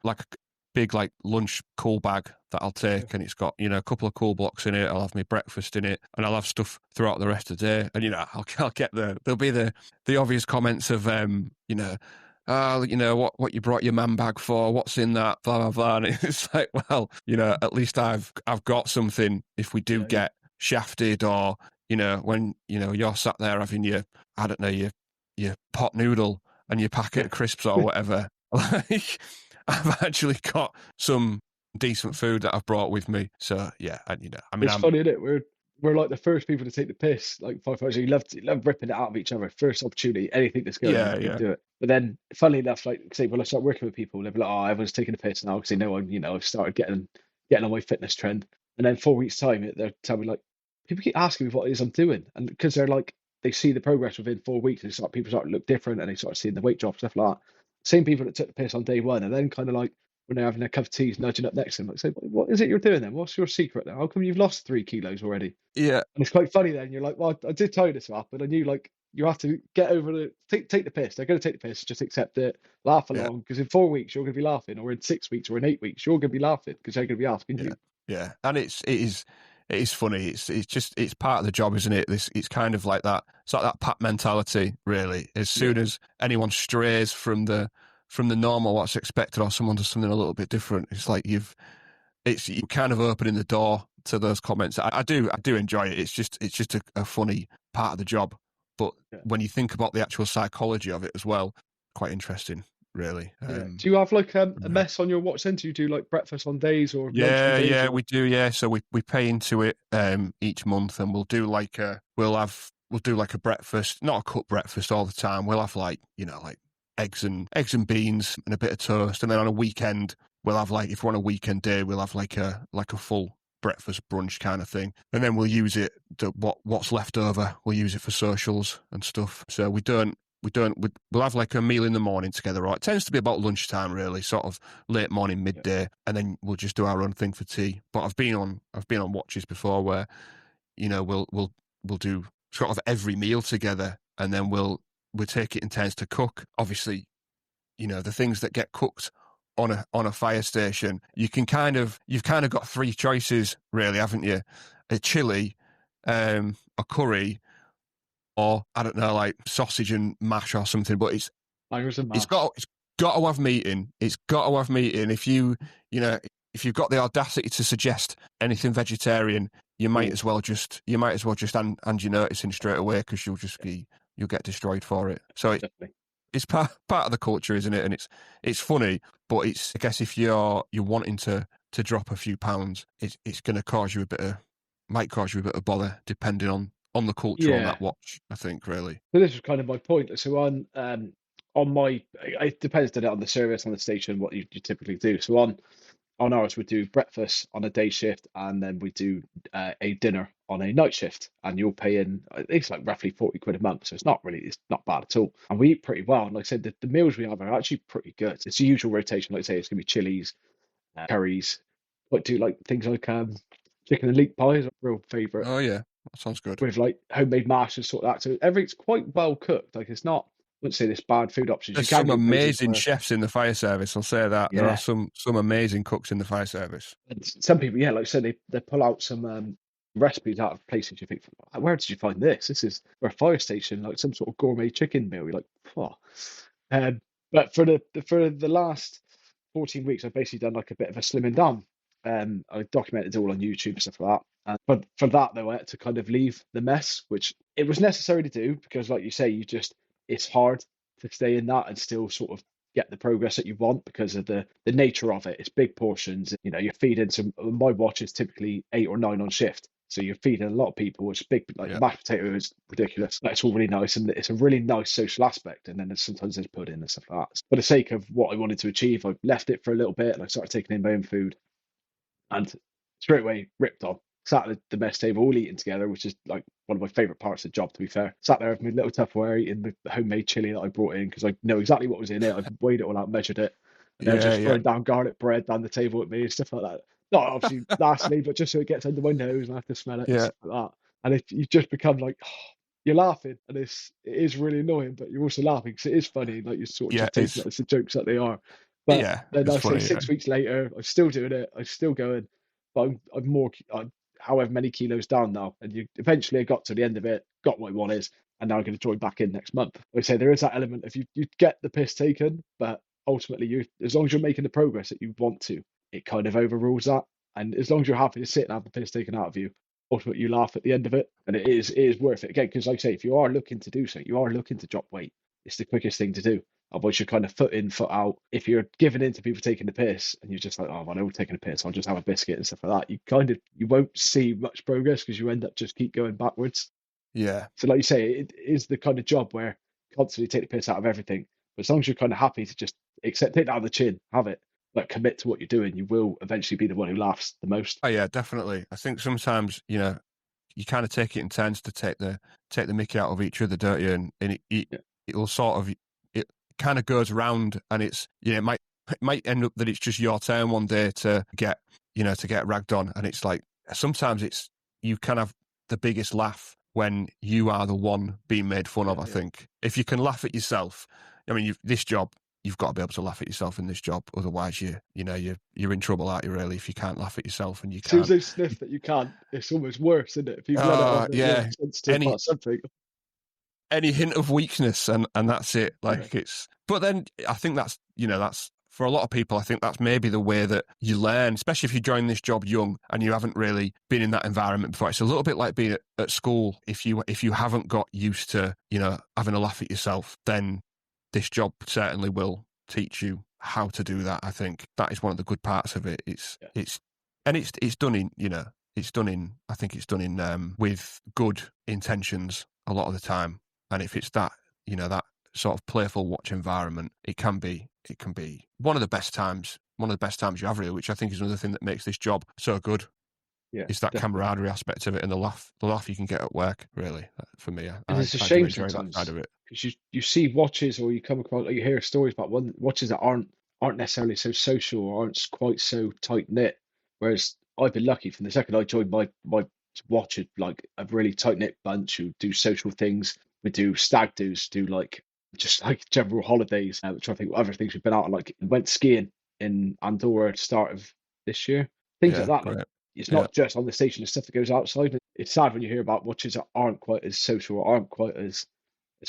big like lunch cool bag that I'll take, and it's got, you know, a couple of cool blocks in it. I'll have my breakfast in it, and I'll have stuff throughout the rest of the day. And you know, I'll get there'll be the obvious comments of you know, oh, you know, what you brought your man bag for? What's in that? Blah blah blah. And it's like, well, you know, at least I've got something if we do get shafted, or you know, when you know you're sat there having your, I don't know, your pot noodle and your packet of crisps or whatever. Like, I've actually got some decent food that I've brought with me. So yeah, and you know, I mean, it's funny, isn't it? We're like the first people to take the piss. Like firefighters, you love ripping it out of each other. First opportunity, anything that's going, you do it. But then, funnily enough, like say when I start working with people, they'll be like, "Oh, everyone's taking the piss now because they know I've started getting on my fitness trend." And then 4 weeks time, they'll tell me like, people keep asking me what it is I'm doing, and because they're like, they see the progress within 4 weeks, and people start to look different, and they start seeing the weight drop, stuff like that. Same people that took the piss on day one, and then kind of like when they're having a cup of tea, nudging up next to them, like, say, what is it you're doing then? What's your secret then? How come you've lost 3 kilos already? Yeah. And it's quite funny then. You're like, well, I did tell you this up, but I knew like you have to get over take the piss. They're going to take the piss, just accept it, laugh along, because in 4 weeks you're going to be laughing, or in 6 weeks, or in 8 weeks you're going to be laughing because they're going to be asking you. Yeah, and it is funny. It's part of the job, isn't it? It's kind of like that. It's like that Pat mentality, really. As soon as anyone strays from the normal, what's expected, or someone does something a little bit different, it's like you're kind of opening the door to those comments. I do enjoy it. It's just a funny part of the job. But when you think about the actual psychology of it as well, quite interesting, really. Do you have like a mess on your watch then? Do you do like breakfast on days or lunch on days? Yeah, we do. Yeah, so we pay into it each month, and we'll do like a breakfast, not a cut breakfast all the time. We'll have like, you know, like eggs and beans and a bit of toast, and then on a weekend we'll have like, if we're on a weekend day, we'll have like a full breakfast brunch kind of thing, and then we'll use it what's left over. We'll use it for socials and stuff. So we'll have like a meal in the morning together, right? It tends to be about lunchtime, really, sort of late morning, midday, and then we'll just do our own thing for tea. But I've been on watches before where, you know, we'll do sort of every meal together, and then we'll take it in turns to cook. Obviously, you know, the things that get cooked on a fire station, you've kind of got three choices, really, haven't you? A chili, a curry, or I don't know, like sausage and mash or something. But it's got to have meat. It's got to have meat. If if you've got the audacity to suggest anything vegetarian, you might as well just hand your notice in straight away, because you'll get destroyed for it. So it's part of the culture, isn't it? And it's funny, but it's, I guess, if you're wanting to drop a few pounds, it's going to might cause you a bit of bother, depending on on the culture on Yeah. that watch, I think, really. So this was kind of my point. So on my, it depends on the service on the station what you typically do. So on ours we do breakfast on a day shift, and then we do a dinner on a night shift, and you're paying, I think it's like roughly 40 quid a month, so it's not bad at all, and we eat pretty well. And like I said, the meals we have are actually pretty good. It's the usual rotation. Like I say, it's gonna be chilies, curries. Like do like things like chicken and leek pie is a real favourite, Oh yeah, that sounds good. with like homemade mash and sort of that. So everything's quite well cooked. Like it's not, I wouldn't say there's bad food options. You There's can some get places amazing where, chefs in the fire service. I'll say that there are yeah, some amazing cooks in the fire service. and some people, yeah, like I said, they pull out some recipes out of places you think, where did you find this? This is for a fire station, like some sort of gourmet chicken meal. You're like, oh. But for the last 14 weeks, I've basically done like a bit of a slimming down. I documented it all on YouTube and stuff like that. But for that though, I had to kind of leave the mess, which it was necessary to do because, like you say, it's hard to stay in that and still sort of get the progress that you want because of the nature of it. It's big portions. You know, you're feeding some. My watch is typically 8 or 9 on shift, so you're feeding a lot of people. It's big, like Yeah. the mashed potato is ridiculous. It's all really nice, and it's a really nice social aspect. And then sometimes there's pudding and stuff like that. For the sake of what I wanted to achieve, I left it for a little bit, and I started taking in my own food, and straight away ripped on. Sat at the mess table, all eating together, which is like one of my favourite parts of the job, to be fair. Sat there with my little Tupperware eating the homemade chili that I brought in because I know exactly what was in it. I've weighed it all out, measured it, and they're just Yeah. throwing down garlic bread down the table at me and stuff like that. Not obviously lastly, but just so it gets under my nose and I have to smell it and Yeah. stuff like that. And you just become like, oh, you're laughing, and it is really annoying, but you're also laughing because it is funny. Like you're sort of Yeah, just taking it as the jokes that they are. But yeah, then it's I say funny. 6 weeks later, I'm still doing it. I'm still going, but I'm more, however many kilos down now. And eventually I got to the end of it, got what I wanted, and now I'm going to join back in next month. Like I say, there is that element of you get the piss taken, but ultimately as long as you're making the progress that you want to, it kind of overrules that. And as long as you're happy to sit and have the piss taken out of you, ultimately you laugh at the end of it, and it is worth it again. Because like I say, if you are looking to do so, you are looking to drop weight, it's the quickest thing to do. Otherwise, you're kind of foot in, foot out. If you're giving in to people taking the piss, and you're just like, oh, well, they're all taking a piss, I'll just have a biscuit and stuff like that. You won't see much progress because you end up just keep going backwards. Yeah. So, like you say, it is the kind of job where constantly take the piss out of everything. But as long as you're kind of happy to just take it out of the chin, have it, like commit to what you're doing, you will eventually be the one who laughs the most. Oh yeah, definitely. I think sometimes, you kind of take it in turns to take the mickey out of each other, don't you? And it'll sort of, it kind of goes around, and it's, it might end up that it's just your turn one day to get ragged on, and it's like sometimes you can have the biggest laugh when you are the one being made fun of. I think if you can laugh at yourself, I mean, this job, you've got to be able to laugh at yourself in this job. Otherwise, you're in trouble, aren't you? Really, if you can't laugh at yourself and you As soon can't. as they sniff that you can't, it's almost worse, isn't it? If you've let out a sensitive part of something. Any hint of weakness, and that's it. Like it's. But then I think that's for a lot of people. I think that's maybe the way that you learn, especially if you join this job young and you haven't really been in that environment before. It's a little bit like being at school. If you haven't got used to having a laugh at yourself, then this job certainly will teach you how to do that. I think that is one of the good parts of it. It's done in I think it's done in with good intentions a lot of the time. And if it's that that sort of playful watch environment, it can be one of the best times you have, really, which I think is another thing that makes this job so good. Yeah, it's that definitely. camaraderie aspect of it, and the laugh you can get at work. Really, for me, It's a I shame do enjoy sometimes, that side of it. because you see watches, or you come across, like you hear stories about watches that aren't necessarily so social or aren't quite so tight knit. Whereas I've been lucky from the second I joined, my watch had like a really tight knit bunch who do social things. We do stag do's, do like just like general holidays, which I think other things we've been out on, like went skiing in Andorra at the start of this year. Things like that. Like, it's not just on the station, the stuff that goes outside. It's sad when you hear about watches that aren't quite as social or aren't quite as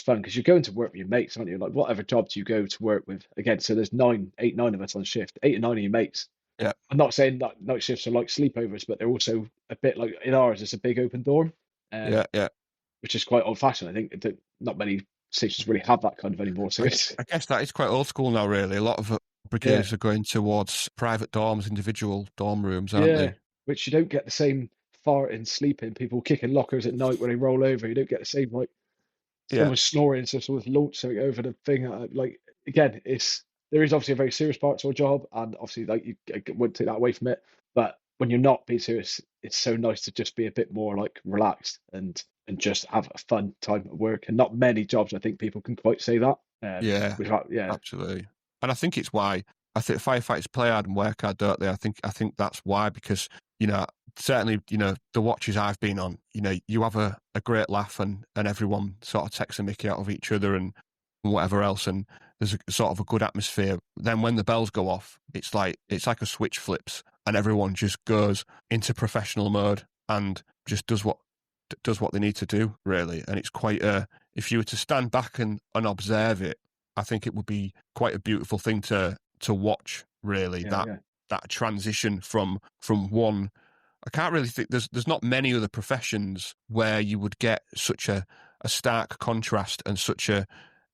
fun, because you're going to work with your mates, aren't you? Like whatever job do you go to work with? Again, so there's 9 of us on shift, 8 or 9 of your mates. Yeah. I'm not saying that night shifts are like sleepovers, but they're also a bit like in ours. It's a big open dorm. Which is quite old fashioned. I think that not many stations really have that kind of anymore. So I guess that is quite old school now, really. A lot of brigades are going towards private dorms, individual dorm rooms, aren't they? Which you don't get the same farting, sleeping, people kicking lockers at night when they roll over. You don't get the same like Yeah. someone snoring, so sort of launch something over the thing. Like again, there is obviously a very serious part to our job, and obviously like I wouldn't take that away from it. But when you're not being serious, it's so nice to just be a bit more like relaxed and just have a fun time at work. And not many jobs, I think, people can quite say that. Yeah, Yeah, absolutely. And I think it's why I think firefighters play hard and work hard, don't they? I think that's why, because, certainly, the watches I've been on, you have a great laugh and everyone sort of takes a mickey out of each other and whatever else, and there's a sort of a good atmosphere. Then when the bells go off, it's like a switch flips and everyone just goes into professional mode and just does what they need to do, really. And it's quite if you were to stand back and observe it, I think it would be quite a beautiful thing to watch, really. That transition from one. I can't really think there's not many other professions where you would get such a stark contrast and such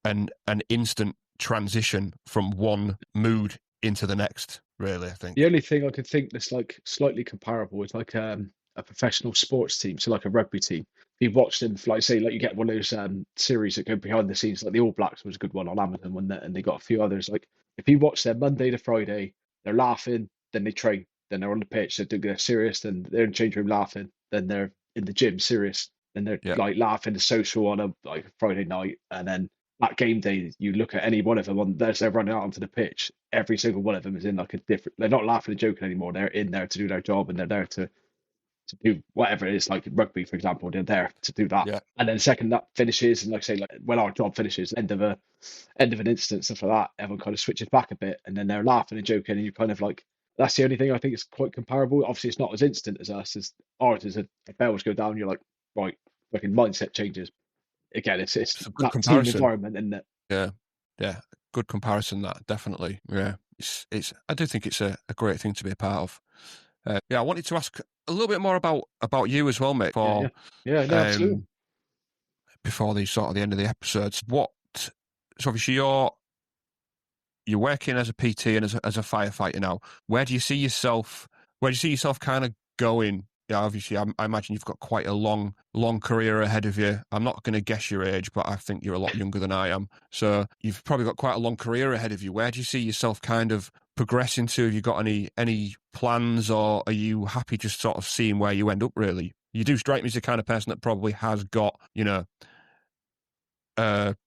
an instant transition from one mood into the next, really, I think. The only thing I could think that's like slightly comparable is like a professional sports team, so like a rugby team. If you watch them, like say, like you get one of those series that go behind the scenes, like the All Blacks was a good one on Amazon, and they got a few others. Like if you watch them Monday to Friday, they're laughing, then they train, then they're on the pitch, they're serious, then they're in the change room laughing, then they're in the gym serious, then they're like laughing the social on a like Friday night, and then that game day, you look at any one of them as they're running out onto the pitch, every single one of them is in like a different. They're not laughing and joking anymore. They're in there to do their job, and they're there to do whatever it is. Like rugby, for example, they're there to do that. Yeah. And then the second that finishes, and like say, like when our job finishes, end of an incident, stuff like that, everyone kind of switches back a bit, and then they're laughing and joking, and you kind of like. That's the only thing I think is quite comparable. Obviously, it's not as instant as us. As ours is, if bells go down, you're like, right, fucking mindset changes. Again, it's a good that comparison. team environment, isn't it? Yeah, good comparison. That definitely. Yeah, it's. I do think it's a great thing to be a part of. I wanted to ask a little bit more about you as well, mate. No, absolutely. Before the end of the episodes, so obviously you're working as a PT and as a firefighter now. Where do you see yourself? Where do you see yourself kind of going? Yeah, obviously, I imagine you've got quite a long career ahead of you. I'm not going to guess your age, but I think you're a lot younger than I am. So you've probably got quite a long career ahead of you. Where do you see yourself kind of progressing to? Have you got any plans, or are you happy just sort of seeing where you end up, really? You do strike me as the kind of person that probably has got,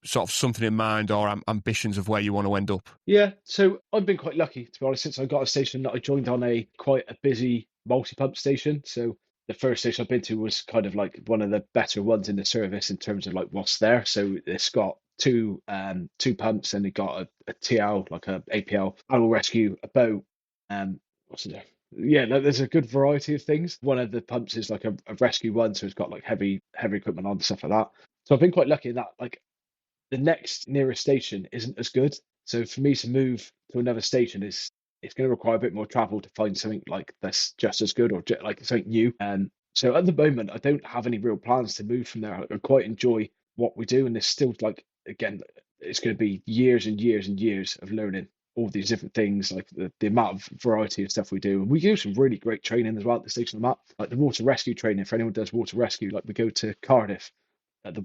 sort of something in mind or ambitions of where you want to end up. Yeah, so I've been quite lucky, to be honest, since I got a station that I joined on quite a busy multi-pump station. So the first station I've been to was kind of like one of the better ones in the service in terms of like what's there. So it's got two pumps, and it got a TL, like a APL, animal rescue, a boat, what's it there? Yeah, there's a good variety of things. One of the pumps is like a rescue one, so it's got like heavy equipment on, stuff like that. So I've been quite lucky in that, like, the next nearest station isn't as good. So for me to move to another station it's going to require a bit more travel to find something like that's just as good or like something new. And so at the moment, I don't have any real plans to move from there. I quite enjoy what we do, and there's still like, again, it's going to be years and years and years of learning all these different things, like the amount of variety of stuff we do. And we do some really great training as well at the station I'm at, like the water rescue training. For anyone who does water rescue, like we go to Cardiff at the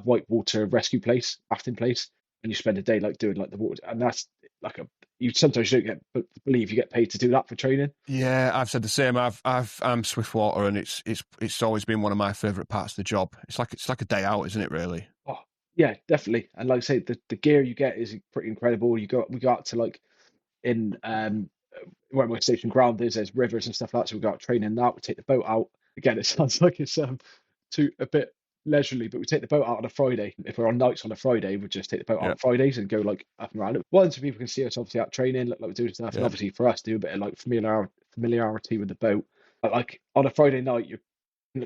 whitewater rescue place, rafting place, and you spend a day like doing like the water, and that's like you sometimes don't believe you get paid to do that for training. Yeah, I've said the same. I'm Swiftwater, and it's always been one of my favourite parts of the job. It's like a day out, isn't it? Really. Oh yeah, definitely. And like I say, the gear you get is pretty incredible. We go out to like in where my station ground is, there's rivers and stuff like that. So we go out training that. We take the boat out. Again, it sounds like it's too a bit leisurely, but we take the boat out on a Friday. If we're on nights on a Friday, we just take the boat out on Fridays and go like up and around. One, so people can see us obviously out training, look like we're doing stuff, and obviously for us do a bit of like familiarity with the boat. But like on a Friday night,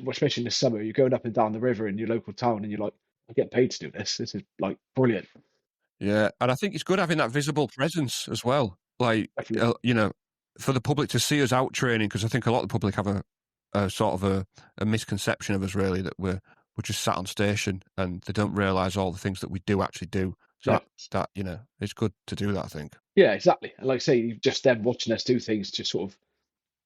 especially in the summer, you're going up and down the river in your local town, and you're like, I get paid to do this. This is like brilliant. Yeah, and I think it's good having that visible presence as well. Like, for the public to see us out training, because I think a lot of the public have a sort of a misconception of us, really, that we're just sat on station and they don't realise all the things that we do actually do. So that it's good to do that, I think. Yeah, exactly. And like I say, just them watching us do things just sort of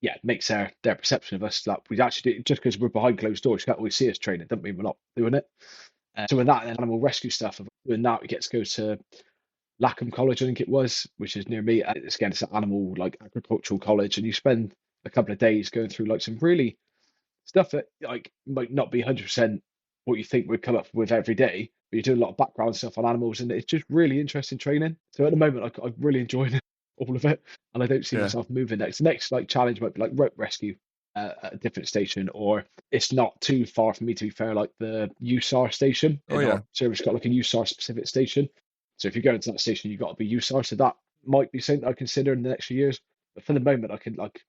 yeah, it makes their perception of us that we actually do, just because we're behind closed doors, you can't always see us training, doesn't mean we're not doing it. So with that and animal rescue stuff, doing that, we get to go to Lackham College, I think it was, which is near me. It's again, it's an animal like agricultural college, and you spend a couple of days going through like some really stuff that like might not be 100% what you think we'd come up with every day, but you do a lot of background stuff on animals, and it's just really interesting training. So at the moment, I'm really enjoying all of it, and I don't see myself moving next. The next like challenge might be like rope rescue at a different station, or it's not too far for me to be fair, like the USAR station in our service got like a USAR specific station. So if you go into that station, you've got to be USAR. So that might be something I consider in the next few years. But for the moment, I can like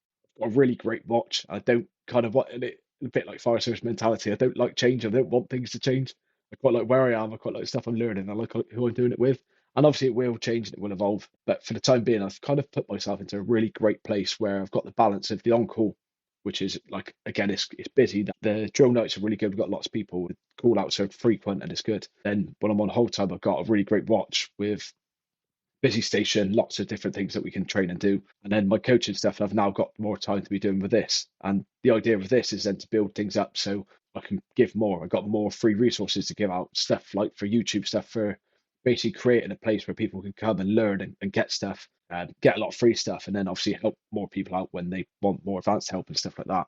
a really great watch. I don't kind of want it a bit like fire service mentality. I don't like change. I don't want things to change. I quite like where I am. I quite like the stuff I'm learning. I like who I'm doing it with. And obviously it will change and it will evolve. But for the time being, I've kind of put myself into a really great place where I've got the balance of the on-call, which is like, again, it's busy. The drill nights are really good. We've got lots of people. The call outs are frequent and it's good. Then when I'm on hold time, I've got a really great watch with busy station, lots of different things that we can train and do. And then my coaching stuff, I've now got more time to be doing with this. And the idea of this is then to build things up so I can give more. I've got more free resources to give out, stuff like for YouTube, stuff for basically creating a place where people can come and learn and get stuff, get a lot of free stuff, and then obviously help more people out when they want more advanced help and stuff like that.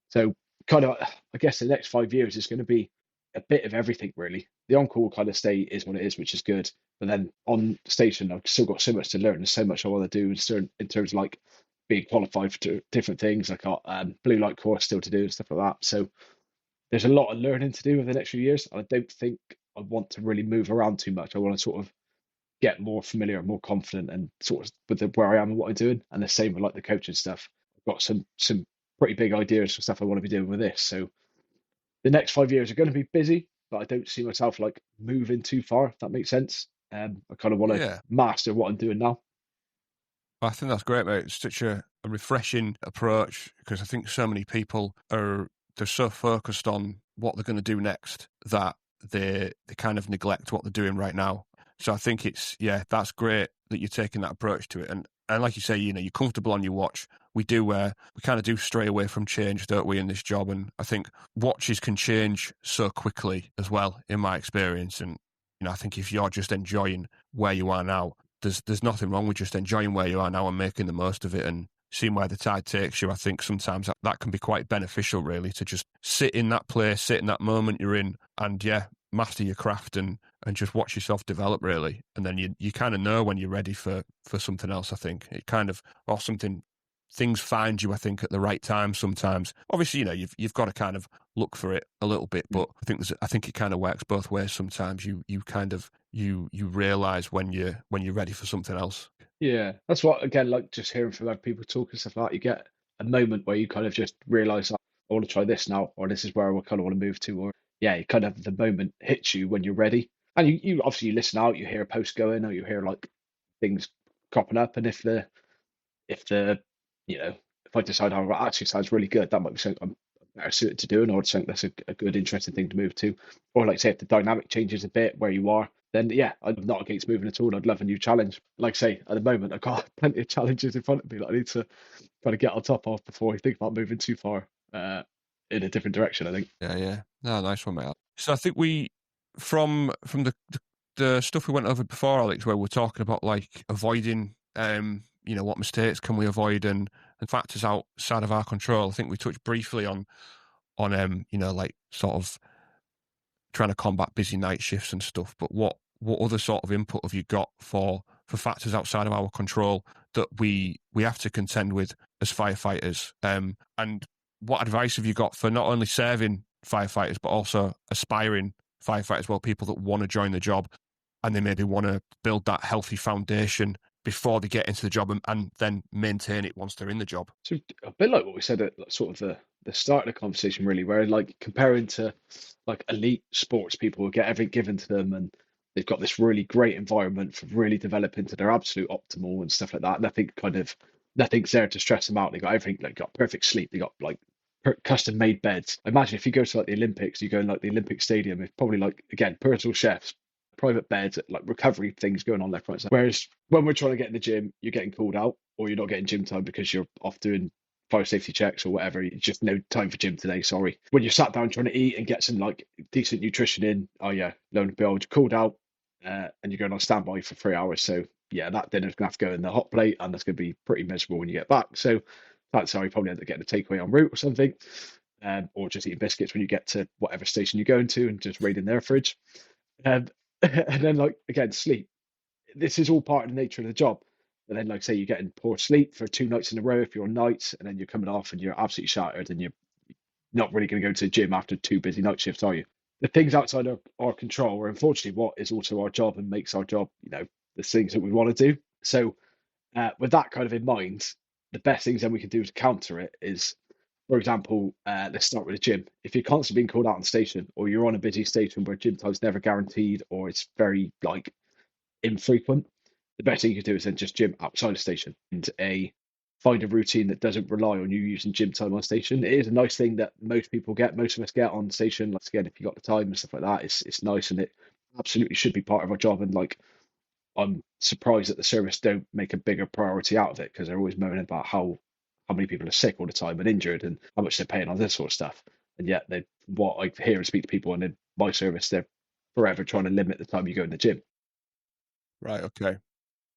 So kind of, I guess the next 5 years is going to be a bit of everything really. The on-call kind of stay is what it is, which is good. But then on station, I've still got so much to learn. There's so much I want to do in terms of like being qualified for different things. I got blue light course still to do and stuff like that. So there's a lot of learning to do over the next few years. And I don't think I want to really move around too much. I want to sort of get more familiar, more confident, and sort of with where I am and what I'm doing. And the same with like the coaching stuff. I've got some pretty big ideas for stuff I want to be doing with this. So the next 5 years are going to be busy, but I don't see myself like moving too far, if that makes sense. I kind of want to master what I'm doing now. I think that's great, mate. It's such a refreshing approach because I think so many people they're so focused on what they're going to do next that they kind of neglect what they're doing right now. So I think that's great that you're taking that approach to it. And like you say, you're comfortable on your watch. We kind of do stray away from change, don't we, in this job? And I think watches can change so quickly as well, in my experience. And, I think if you're just enjoying where you are now, there's nothing wrong with just enjoying where you are now and making the most of it and seeing where the tide takes you. I think sometimes that can be quite beneficial, really, to just sit in that place, sit in that moment you're in, and master your craft and just watch yourself develop, really. And then you kind of know when you're ready for something else. I think it kind of, or something, things find you, I think, at the right time sometimes. Obviously, you've got to kind of look for it a little bit, but I think it kind of works both ways. Sometimes you kind of you realize when you're ready for something else. Yeah, that's what, again, like just hearing from other people talk and stuff like that, you get a moment where you kind of just realize, I want to try this now, or this is where I kind of want to move to, or you kind of, the moment hits you when you're ready. And you obviously you listen out, you hear a post going, or you hear like things cropping up, and if the if I decide, oh, that actually sounds really good, that might be something I'm better suited to doing, or it's something that's a good, interesting thing to move to. Or like say if the dynamic changes a bit where you are, then I'm not against moving at all. I'd love a new challenge. Like say at the moment, I've got plenty of challenges in front of me that I need to kind of get on top of before I think about moving too far in a different direction, I think. Yeah. No, nice one, mate. So I think we, from the stuff we went over before, Alex, where we're talking about like avoiding, what mistakes can we avoid and factors outside of our control. I think we touched briefly on like sort of trying to combat busy night shifts and stuff. But what other sort of input have you got for factors outside of our control that we have to contend with as firefighters? And what advice have you got for not only serving firefighters but also aspiring firefighters, well, people that want to join the job and they maybe want to build that healthy foundation before they get into the job and then maintain it once they're in the job? So a bit like what we said at sort of the start of the conversation, really, where like comparing to like elite sports people who get everything given to them and they've got this really great environment for really developing to their absolute optimal and stuff like that. Nothing's there to stress them out. They got everything. They got perfect sleep. They got like custom made beds. Imagine if you go to like the Olympics, you go in like the Olympic Stadium, it's probably like, again, personal chefs, private beds, like recovery things going on left, right, center. Whereas when we're trying to get in the gym, you're getting called out or you're not getting gym time because you're off doing fire safety checks or whatever. It's just no time for gym today. Sorry. When you're sat down trying to eat and get some like decent nutrition in, oh yeah, lo and behold, you're called out, and you're going on standby for 3 hours. So yeah, that dinner's gonna have to go in the hot plate, and that's gonna be pretty miserable when you get back. So that's how you probably end up getting a takeaway en route or something, or just eating biscuits when you get to whatever station you're going to and just raiding their fridge. Um, and then like again, sleep. This is all part of the nature of the job. And then, like say, you're getting poor sleep for 2 nights in a row if you're on nights, and then you're coming off and you're absolutely shattered, and you're not really going to go to the gym after 2 busy night shifts, are you? The things outside our control are unfortunately what is also our job and makes our job, the things that we want to do. So, with that kind of in mind, the best things then we can do to counter it is, for example, let's start with the gym. If you're constantly being called out on station, or you're on a busy station where gym time's never guaranteed, or it's very like infrequent, the best thing you can do is then just gym outside the station and find a routine that doesn't rely on you using gym time on station. It is a nice thing that most people get, most of us get on station. Like again, if you got the time and stuff like that, it's nice, and it absolutely should be part of our job. And like I'm surprised that the service don't make a bigger priority out of it, because they're always moaning about how many people are sick all the time and injured and how much they're paying on this sort of stuff. And yet what I hear and speak to people and in my service, they're forever trying to limit the time you go in the gym. Right. Okay.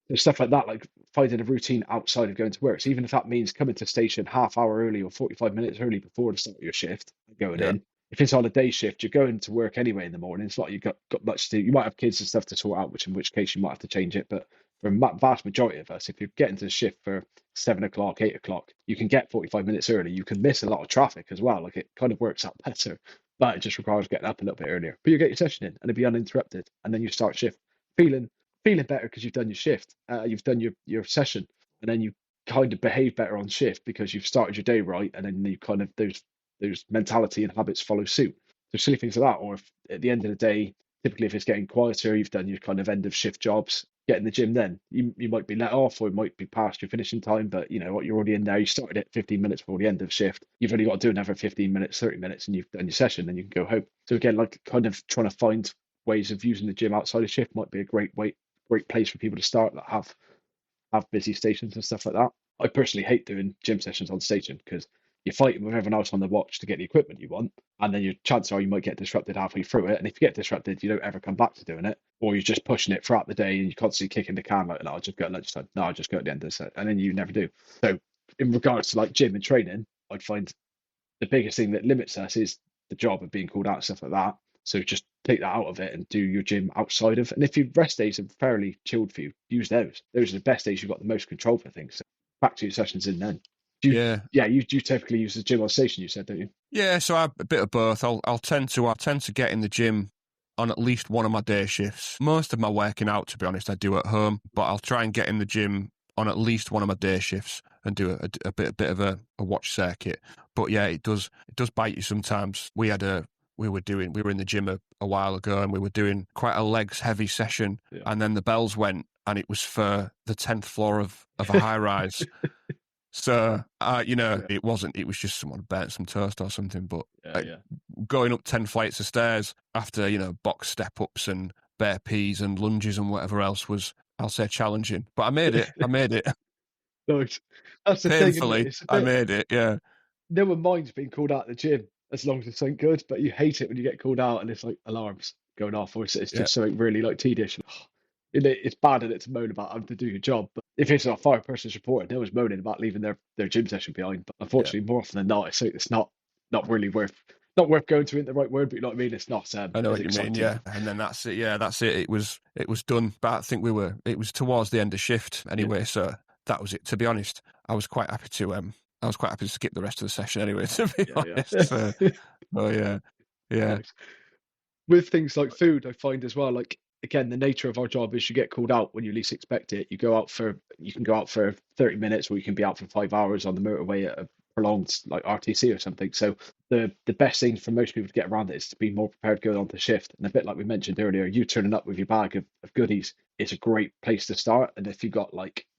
There's stuff like that, like finding a routine outside of going to work. So even if that means coming to station half hour early or 45 minutes early before the start of your shift, going in. If it's on a day shift, you're going to work anyway in the morning. It's not like you've got much to do. You might have kids and stuff to sort out, in which case you might have to change it. But for a vast majority of us, if you're getting to the shift for 7 o'clock, 8 o'clock, you can get 45 minutes early. You can miss a lot of traffic as well. Like it kind of works out better, but it just requires getting up a little bit earlier. But you get your session in and it'll be uninterrupted. And then you start shift feeling better because you've done your shift, you've done your session, and then you kind of behave better on shift because you've started your day right, and then you kind of those mentality and habits follow suit. So silly things like that. Or if at the end of the day, typically if it's getting quieter, you've done your kind of end of shift jobs, get in the gym then. You might be let off or it might be past your finishing time, but you know what, you're already in there. You started at 15 minutes before the end of shift. You've only got to do another 15 minutes, 30 minutes, and you've done your session, and you can go home. So again, like kind of trying to find ways of using the gym outside of shift might be a great place for people to start that have busy stations and stuff like that. I personally hate doing gym sessions on station because you're fighting with everyone else on the watch to get the equipment you want, and then your chances are you might get disrupted halfway through it. And if you get disrupted, you don't ever come back to doing it, or you're just pushing it throughout the day and you're constantly kicking the can like, no, I'll just go at lunchtime. No, I'll just go at the end of the set, and then you never do. So in regards to like gym and training, I'd find the biggest thing that limits us is the job of being called out and stuff like that. So just take that out of it and do your gym outside of. And if your rest days are fairly chilled for you, use those. Those are the best days you've got the most control for things. So back to your sessions in then. You typically use the gym on station, you said, don't you? Yeah, so a bit of both. I'll tend to get in the gym on at least one of my day shifts. Most of my working out, to be honest, I do at home, but I'll try and get in the gym on at least one of my day shifts and do a bit of a watch circuit. But yeah, it does bite you sometimes. We were in the gym a while ago, and we were doing quite a legs heavy session, and then the bells went, and it was for the 10th floor of a high rise. So, it was just someone burnt some toast or something, but going up 10 flights of stairs after, box step ups and bare peas and lunges and whatever else was, I'll say, challenging. But I made it. Nice. That's the Painfully, thing, isn't it? I made it, yeah. No one minds being called out of the gym as long as it's something good, but you hate it when you get called out and it's like alarms going off, or it's just something really like tedious. It's bad and it's moan about having to do your job, but if it's a fire person's report, no one's moaning about leaving their gym session behind. But unfortunately, more often than not, it's not really worth going to, in the right word, but you know what I mean. It's not. I know what you mean, yeah. And then that's it. Yeah, that's it. It was done. But I think it was towards the end of shift anyway. Yeah. So that was it. To be honest, I was quite happy to skip the rest of the session anyway. To be honest. Yeah. So, yeah. Nice. With things like food, I find as well, like, again, the nature of our job is you get called out when you least expect it. You can go out for 30 minutes, or you can be out for 5 hours on the motorway at a prolonged like RTC or something. So the best thing for most people to get around it is to be more prepared going on to shift. And a bit like we mentioned earlier, you turning up with your bag of goodies is a great place to start. And if you've got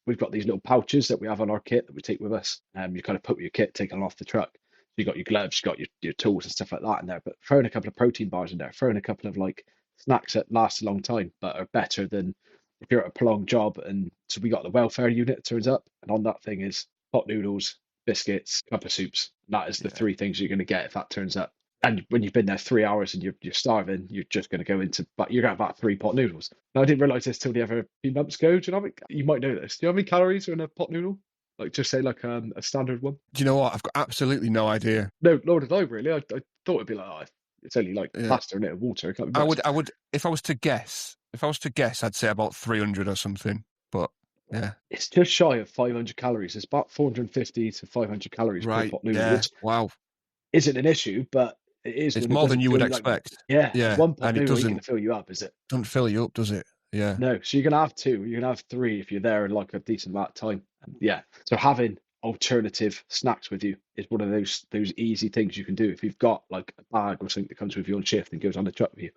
we've got these little pouches that we have on our kit that we take with us, you kind of put your kit, take it off the truck. You got your gloves, you got your tools and stuff like that in there, but throwing a couple of protein bars in there, throwing a couple of like snacks that last a long time but are better than if you're at a prolonged job. And so we got the welfare unit that turns up, and on that thing is hot noodles, biscuits, cup of soups. That is the three things you're going to get if that turns up. And when you've been there 3 hours and you're starving, you're just going to go into, but you're going to have about 3 pot noodles. Now, I didn't realize this till the other few months ago. Do you know how many, you might know this? Do you know how many calories are in a pot noodle? Like, just say like a standard one. Do you know what? I've got absolutely no idea. No, nor did I really. I thought it'd be like, oh, it's only like pasta and it water. I would, if I was to guess, I'd say about 300 or something. But yeah, it's just shy of 500 calories. It's about 450 to 500 calories per pot noodle. Yeah, wow. Isn't an issue, but it is. It's more than you would expect. One pot noodle ain't going to fill you up, is it? Doesn't fill you up, does it? Yeah. No, so you're going to have 2. You're going to have 3 if you're there in like a decent amount of time. Yeah. So having alternative snacks with you is one of those easy things you can do. If you've got like a bag or something that comes with you on shift and goes on the truck with you,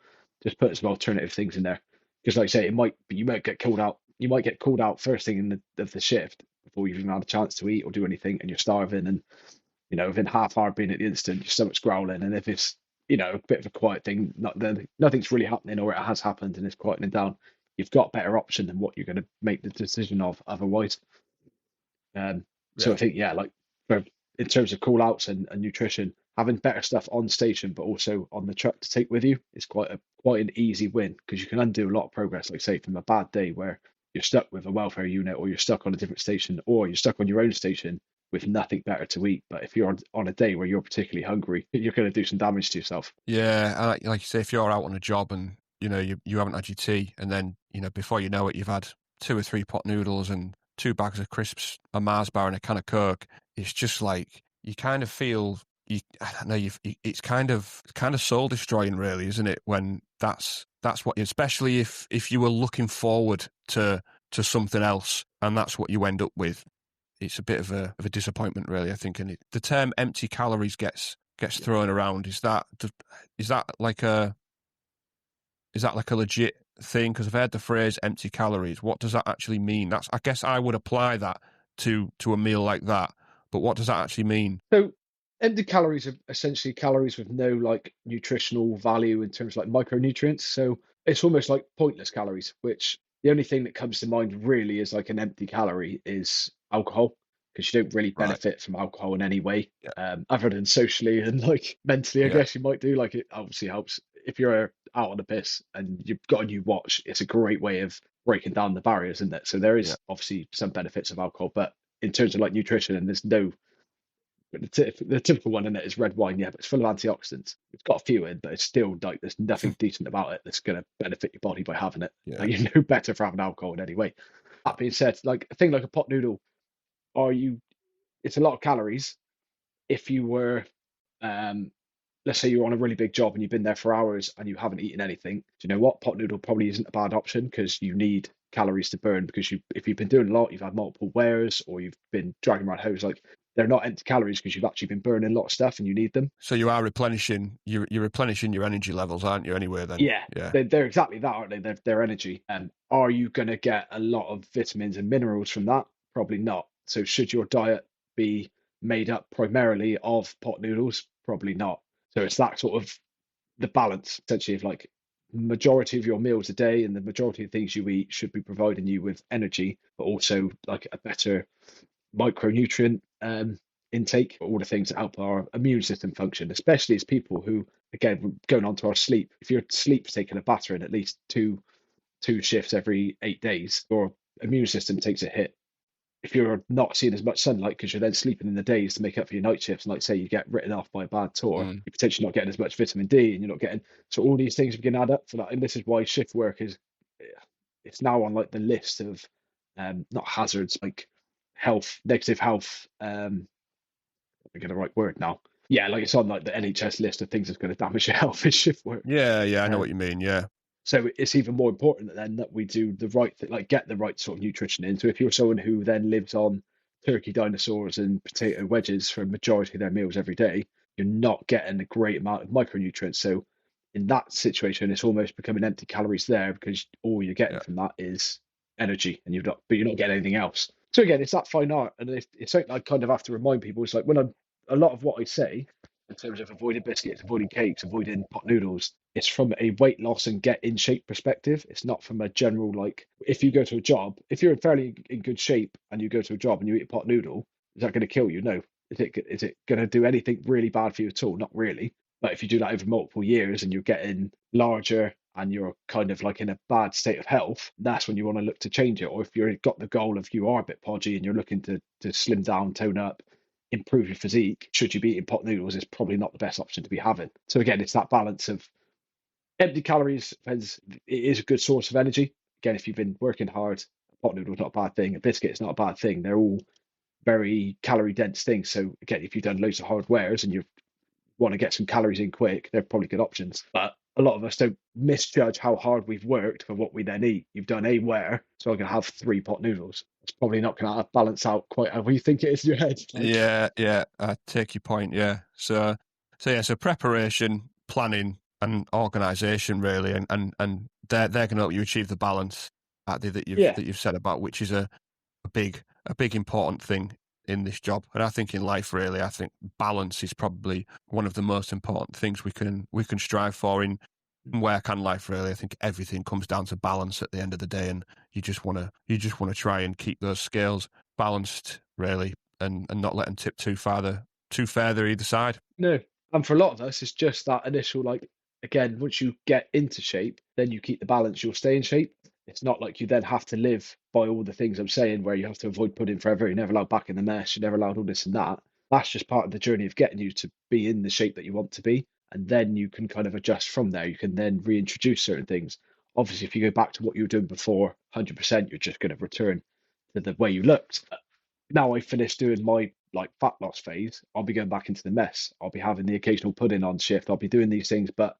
just put some alternative things in there. Because like I say, you might get called out. You might get called out first thing in the shift before you've even had a chance to eat or do anything, and you're starving, and within half hour being at the instant, your stomach's growling, and if it's a bit of a quiet thing, nothing's really happening, or it has happened and it's quietening down, you've got better option than what you're going to make the decision of otherwise. So I think like in terms of call outs and nutrition, having better stuff on station but also on the truck to take with you is quite an easy win, because you can undo a lot of progress, like say from a bad day where you're stuck with a welfare unit, or you're stuck on a different station, or you're stuck on your own station with nothing better to eat. But if you're on a day where you're particularly hungry, you're going to do some damage to yourself. Yeah, like you say, if you're out on a job and you haven't had your tea, and then before you know it, you've had 2 or 3 pot noodles and 2 bags of crisps, a Mars bar, and a can of Coke. It's just like you kind of feel I don't know. It's kind of soul destroying, really, isn't it? When that's what, especially if you were looking forward to something else, and that's what you end up with. It's a bit of a disappointment, really, I think. And the term empty calories gets thrown around. Is that like a legit thing? Because I've heard the phrase empty calories. What does that actually mean? I guess I would apply that to a meal like that. But what does that actually mean? So empty calories are essentially calories with no like nutritional value in terms of like micronutrients. So it's almost like pointless calories, which the only thing that comes to mind really is like an empty calorie is alcohol, because you don't really benefit from alcohol in any way, other than socially and like mentally, I guess you might do. Like it obviously helps if you're out on the piss and you've got a new watch. It's a great way of breaking down the barriers, isn't it? So there is obviously some benefits of alcohol, but in terms of like nutrition, and there's no the typical one in it is red wine, but it's full of antioxidants. It's got a few in, but it's still like there's nothing decent about it that's going to benefit your body by having it. Like, you're no better for having alcohol in any way. That being said, like a thing like a pot noodle, it's a lot of calories. If you were, let's say you're on a really big job and you've been there for hours and you haven't eaten anything, do you know what? Pot noodle probably isn't a bad option, because you need calories to burn, because if you've been doing a lot, you've had multiple wears, or you've been dragging around hose, like they're not empty calories because you've actually been burning a lot of stuff and you need them. So you are replenishing, you're replenishing your energy levels, aren't you, anyway then? Yeah. They're exactly that, aren't they? They're energy. Are you going to get a lot of vitamins and minerals from that? Probably not. So should your diet be made up primarily of pot noodles? Probably not. So it's that sort of the balance, essentially, of like majority of your meals a day and the majority of things you eat should be providing you with energy, but also like a better micronutrient intake, all the things that help our immune system function, especially as people who, again, going on to our sleep, if your sleep's taking a battering at least two shifts every 8 days, your immune system takes a hit. If you're not seeing as much sunlight because you're then sleeping in the days to make up for your night shifts, and like say you get written off by a bad tour, you're potentially not getting as much vitamin D, and you're not getting, so all these things begin to add up for that. And this is why shift work it's now on like the list of not hazards, like negative health, I'm get the right word now. Yeah, like it's on like the NHS list of things that's going to damage your health is shift work. Yeah, I know what you mean. Yeah. So it's even more important then that we do the right thing, like get the right sort of nutrition in. So if you're someone who then lives on turkey dinosaurs and potato wedges for a majority of their meals every day, you're not getting a great amount of micronutrients. So in that situation, it's almost becoming empty calories there, because all you're getting from that is energy, and you're not getting anything else. So again, it's that fine art, and it's something I kind of have to remind people. It's like a lot of what I say in terms of avoiding biscuits, avoiding cakes, avoiding pot noodles, it's from a weight loss and get in shape perspective. It's not from a general, like, if you go to a job, if you're fairly in good shape and you go to a job and you eat a pot noodle, is that going to kill you? No. is it going to do anything really bad for you at all? Not really. But if you do that over multiple years and you're getting larger and you're kind of like in a bad state of health, that's when you want to look to change it. Or if you've got the goal of you are a bit podgy and you're looking to slim down, tone up, improve your physique, should you be eating pot noodles, it's probably not the best option to be having. So again, it's that balance of empty calories. Depends. It is a good source of energy. Again, if you've been working hard, a pot noodle is not a bad thing. A biscuit is not a bad thing. They're all very calorie dense things. So again, if you've done loads of hard wears and you want to get some calories in quick, they're probably good options. But a lot of us don't misjudge how hard we've worked for what we then eat. You've done a wear, so I'm going to have 3 pot noodles. It's probably not going to balance out quite how you think it is in your head. Yeah, I take your point. Yeah, so preparation, planning, and organisation really, and they're going to help you achieve the balance that you've said about, which is a big important thing in this job, and I think in life really. I think balance is probably one of the most important things we can strive for in work and life really. I think everything comes down to balance at the end of the day, and you just want to try and keep those scales balanced really, and not let them tip too further either side. No, and for a lot of us, it's just that initial again, once you get into shape, then you keep the balance, you'll stay in shape. It's not like you then have to live by all the things I'm saying, where you have to avoid pudding forever. You're never allowed back in the mess. You're never allowed all this and that. That's just part of the journey of getting you to be in the shape that you want to be. And then you can kind of adjust from there. You can then reintroduce certain things. Obviously, if you go back to what you were doing before, 100%, you're just going to return to the way you looked. Now I finished doing my fat loss phase, I'll be going back into the mess. I'll be having the occasional pudding on shift. I'll be doing these things, but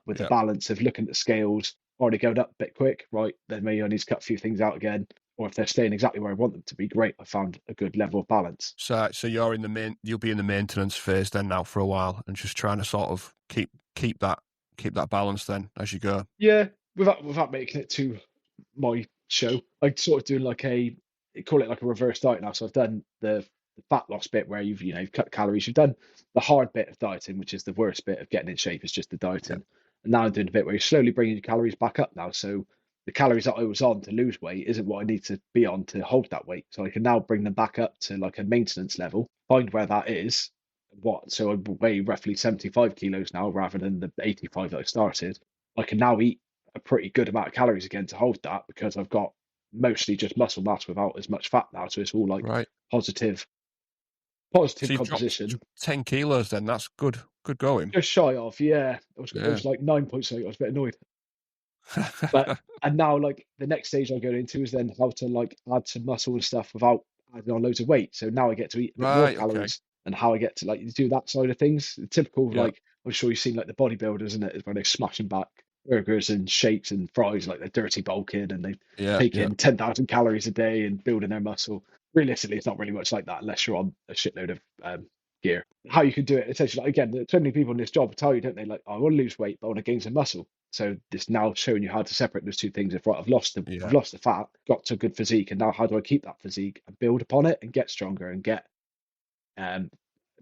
with the balance of looking at the scales, already going up a bit quick, right? Then maybe I need to cut a few things out again. Or if they're staying exactly where I want them to be, great. I found a good level of balance. So you're you'll be in the maintenance phase then now for a while, and just trying to sort of keep that balance then as you go. Yeah, without making it too my show, I sort of do call it like a reverse diet now. So I've done the fat loss bit where you've cut calories. You've done the hard bit of dieting, which is the worst bit of getting in shape. Is just the dieting. And now I'm doing a bit where you're slowly bringing your calories back up now. So the calories that I was on to lose weight isn't what I need to be on to hold that weight. So I can now bring them back up to like a maintenance level, find where that is. So I weigh roughly 75 kilos now rather than the 85 that I started. I can now eat a pretty good amount of calories again to hold that, because I've got mostly just muscle mass without as much fat now. So it's all positive so composition. 10 kilos then, that's good going. Just shy of, yeah. I was like 9.8. I was a bit annoyed. And now the next stage I'm going into is then how to add some muscle and stuff without adding on loads of weight. So now I get to eat a bit more calories, and how I get to do that side of things. The typical I'm sure you've seen the bodybuilders, isn't it? When they're smashing back burgers and shakes and fries, they're dirty bulking and they take in 10,000 calories a day and building their muscle. Realistically, it's not really much like that unless you're on a shitload of gear. How you can do it, essentially, again, so many people in this job tell you, don't they, I want to lose weight, but I want to gain some muscle. So this now showing you how to separate those two things. If I've lost the fat, got to a good physique, and now how do I keep that physique and build upon it and get stronger and get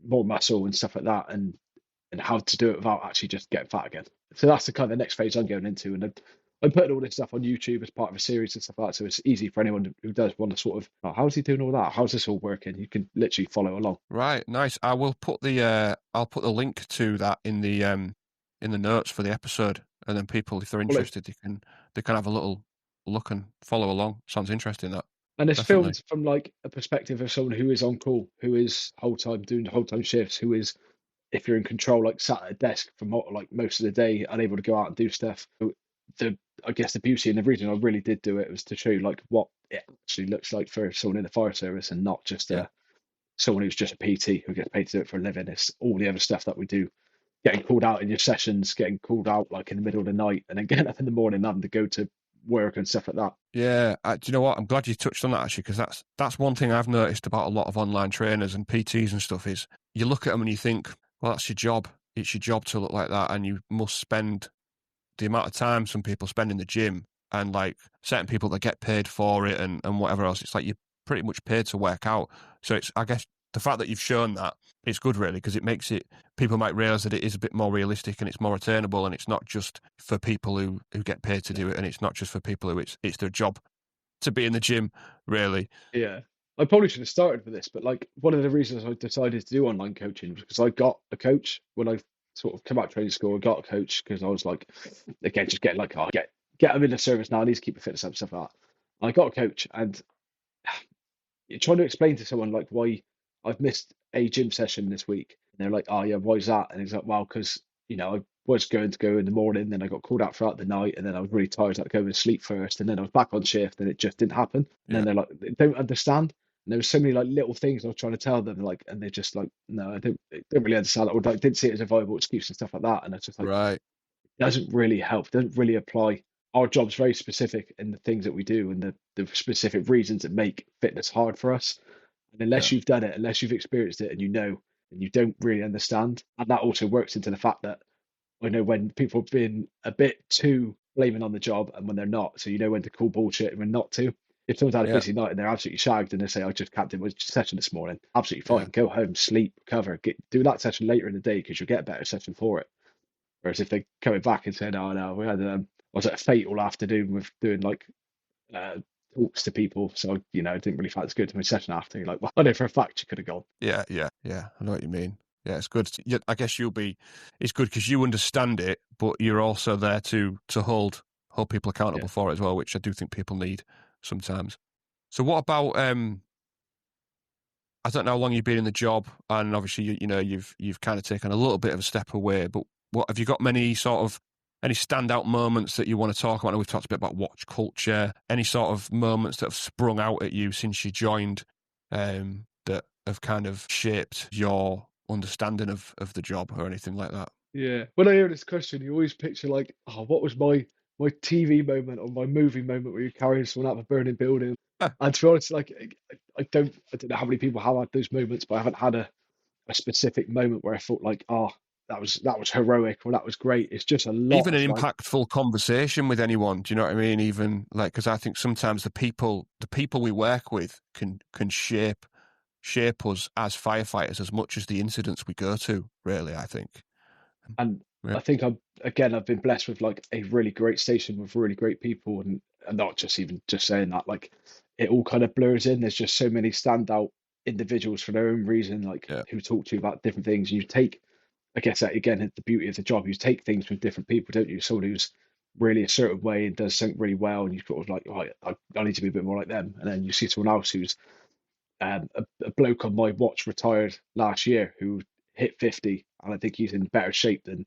more muscle and stuff like that, and how to do it without actually just getting fat again. So that's the kind of next phase I'm going into, and I'm putting all this stuff on YouTube as part of a series and stuff like that, so it's easy for anyone who does want to sort of, how's he doing all that? How's this all working? You can literally follow along. Right, nice. I will put the link to that in the notes for the episode, and then people, if they're interested, they can have a little look and follow along. Sounds interesting, that. And it's filmed from a perspective of someone who is on call, who is doing whole time shifts, who is, if you're in control, sat at a desk for most of the day, unable to go out and do stuff. I guess the beauty and the reason I really did do it was to show you what it actually looks like for someone in the fire service, and not just someone who's just a PT who gets paid to do it for a living. It's all the other stuff that we do, getting called out in your sessions, getting called out in the middle of the night, and then getting up in the morning having to go to work and stuff like that. Yeah, do you know what? I'm glad you touched on that, actually, because that's one thing I've noticed about a lot of online trainers and PTs and stuff is you look at them and you think, well, that's your job. It's your job to look like that, and you must spend the amount of time some people spend in the gym, and certain people that get paid for it and whatever else. It's you're pretty much paid to work out. So it's, I guess, the fact that you've shown that, it's good really, because it makes it, people might realise that it is a bit more realistic and it's more attainable, and it's not just for people who get paid to do it, and it's not just for people who it's their job to be in the gym, really. Yeah. I probably should have started with this, but like one of the reasons I decided to do online coaching was because I got a coach when I sort of come out of training school. I got a coach because I was like, again, just get like, oh, get them in the service now. I need to keep the fitness up, stuff like that. I got a coach, and you're trying to explain to someone like why I've missed a gym session this week. And they're like, oh yeah, why is that? And he's like, well, because I was going to go in the morning, then I got called out throughout the night, and then I was really tired, so I had to go and sleep first, and then I was back on shift, and it just didn't happen. And then they're like, they don't understand. And there was so many like little things I was trying to tell them, like, and they're just like, no, I don't really understand. Or like, didn't see it as a viable excuse and stuff like that. And it's just like, Right. it doesn't really help. Doesn't really apply. Our job's very specific in the things that we do and the specific reasons that make fitness hard for us. And unless you've done it, unless you've experienced it, and and you don't really understand. And that also works into the fact that I know when people have been a bit too blaming on the job and when they're not. So you know when to call bullshit and when not to. If someone's had a busy night and they're absolutely shagged and they say, I just can't do my session this morning, absolutely fine. Go home, sleep, recover, do that session later in the day because you'll get a better session for it. Whereas if they're coming back and saying, oh no, we had was it a fatal afternoon with doing like uh, talks to people. So, I didn't really fancy going to my session after. You're like, well, I know for a fact you could have gone. Yeah. I know what you mean. Yeah, it's good. I guess it's good because you understand it, but you're also there to hold people accountable for it as well, which I do think people need sometimes. So what about, I don't know how long you've been in the job, and obviously, you've kind of taken a little bit of a step away, but what have you got any standout moments that you want to talk about? I know we've talked a bit about watch culture. Any sort of moments that have sprung out at you since you joined that have kind of shaped your understanding of the job or anything like that? Yeah. When I hear this question, you always picture like, oh, what was my TV moment or my movie moment where you're carrying someone out of a burning building? And to be honest, like I don't know how many people have had those moments, but I haven't had a specific moment where I thought like, oh, that was heroic or that was great. It's just a lot Even of an like, impactful conversation with anyone. Do you know what I mean? Even like, because I think sometimes the people we work with can shape us as firefighters as much as the incidents we go to. Really, I think. and I think I've been blessed with like a really great station with really great people, and not just even just saying that, like it all kind of blurs in. There's just so many standout individuals for their own reason, like who talk to you about different things. You take, I guess that again, the beauty of the job. You take things from different people, don't you? Someone who's really a certain way and does something really well, and you sort of like, oh, I need to be a bit more like them. And then you see someone else who's a bloke on my watch retired last year who hit 50, and I think he's in better shape than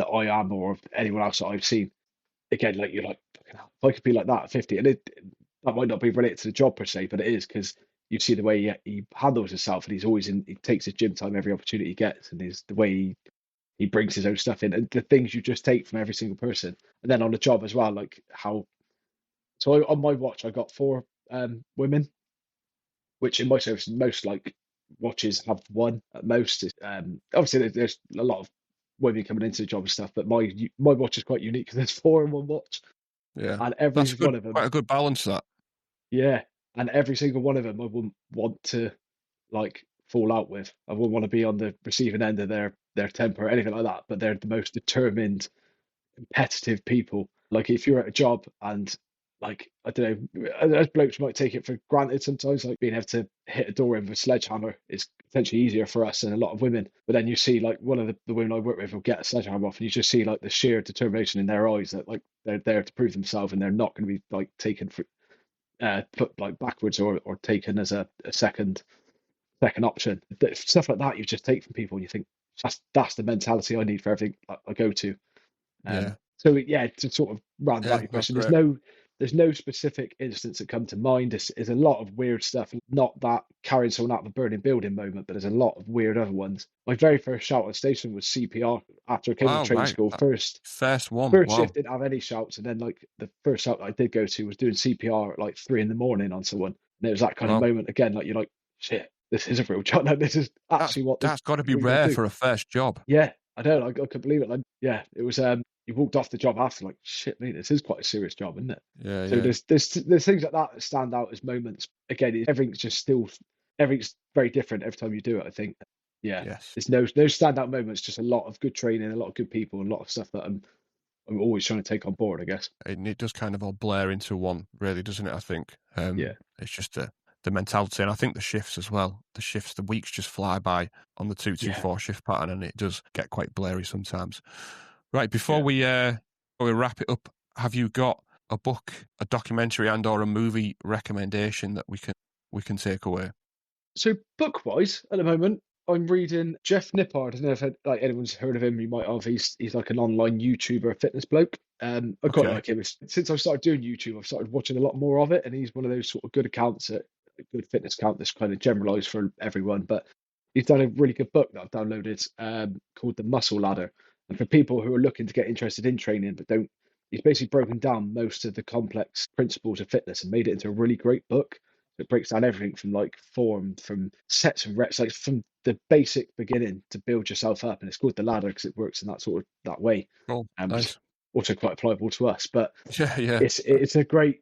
I am or anyone else that I've seen. Again, like you're like, if I could be like that at 50, and that might not be related to the job per se, but it is because you see the way he handles himself, and he takes his gym time every opportunity he gets, and the way he brings his own stuff in, and the things you just take from every single person, and then on the job as well, like how. So on my watch, I got 4 women, which in my service, most like watches have one at most. Obviously, there's a lot of women coming into the job and stuff, but my watch is quite unique because there's 4 in one watch, Yeah, and every that's one of them, quite a good balance. That. yeah, and every single one of them, I wouldn't want to like fall out with. I wouldn't want to be on the receiving end of their temper or anything like that. But they're the most determined, competitive people. Like if you're at a job and like I don't know, as blokes might take it for granted sometimes, like being able to hit a door in with a sledgehammer is potentially easier for us than a lot of women. But then you see like one of the women I work with will get a sledgehammer off, and you just see like the sheer determination in their eyes that like they're there to prove themselves and they're not going to be like taken for put like backwards or taken as a second option. Stuff like that you just take from people and you think that's the mentality I need for everything I go to. So yeah, to sort of round out your question, there's no specific instance that come to mind. There's a lot of weird stuff, not that carrying someone out of a burning building moment, but there's a lot of weird other ones. My very first shout on station was CPR after I came to training school. First one. First Wow. shift didn't have any shouts, and then like the first shout that I did go to was doing CPR at like 3 a.m. on someone, and it was that kind of moment again. Like you're like, shit, this is a real job. Like, this is actually that's got to be rare for a first job. Yeah, I know. I couldn't believe it. Like, yeah, it was. You walked off the job after, like, shit, mate, this is quite a serious job, isn't it? Yeah, so yeah. There's things like that stand out as moments. Again, everything's very different every time you do it. I think. Yeah. Yes. There's no standout moments. Just a lot of good training, a lot of good people, and a lot of stuff that I'm always trying to take on board, I guess. It does kind of all blur into one, really, doesn't it? I think. Yeah. It's just the mentality, and I think the shifts as well. The weeks just fly by on the 2-2-4 shift pattern, and it does get quite blurry sometimes. Right, before we wrap it up, have you got a book, a documentary, and/or a movie recommendation that we can take away? So book-wise, at the moment, I'm reading Jeff Nippard. I don't know if anyone's heard of him. You might have. He's like an online YouTuber, fitness bloke. I quite like him. Since I've started doing YouTube, I've started watching a lot more of it, and he's one of those sort of good accounts, a good fitness account that's kind of generalised for everyone. But he's done a really good book that I've downloaded called The Muscle Ladder. And for people who are looking to get interested in training but don't, he's basically broken down most of the complex principles of fitness and made it into a really great book. It breaks down everything from like form, from sets and reps, like from the basic beginning to build yourself up. And it's called The Ladder because it works in that sort of that way. Oh, nice. Also quite applicable to us. But yeah, it's a great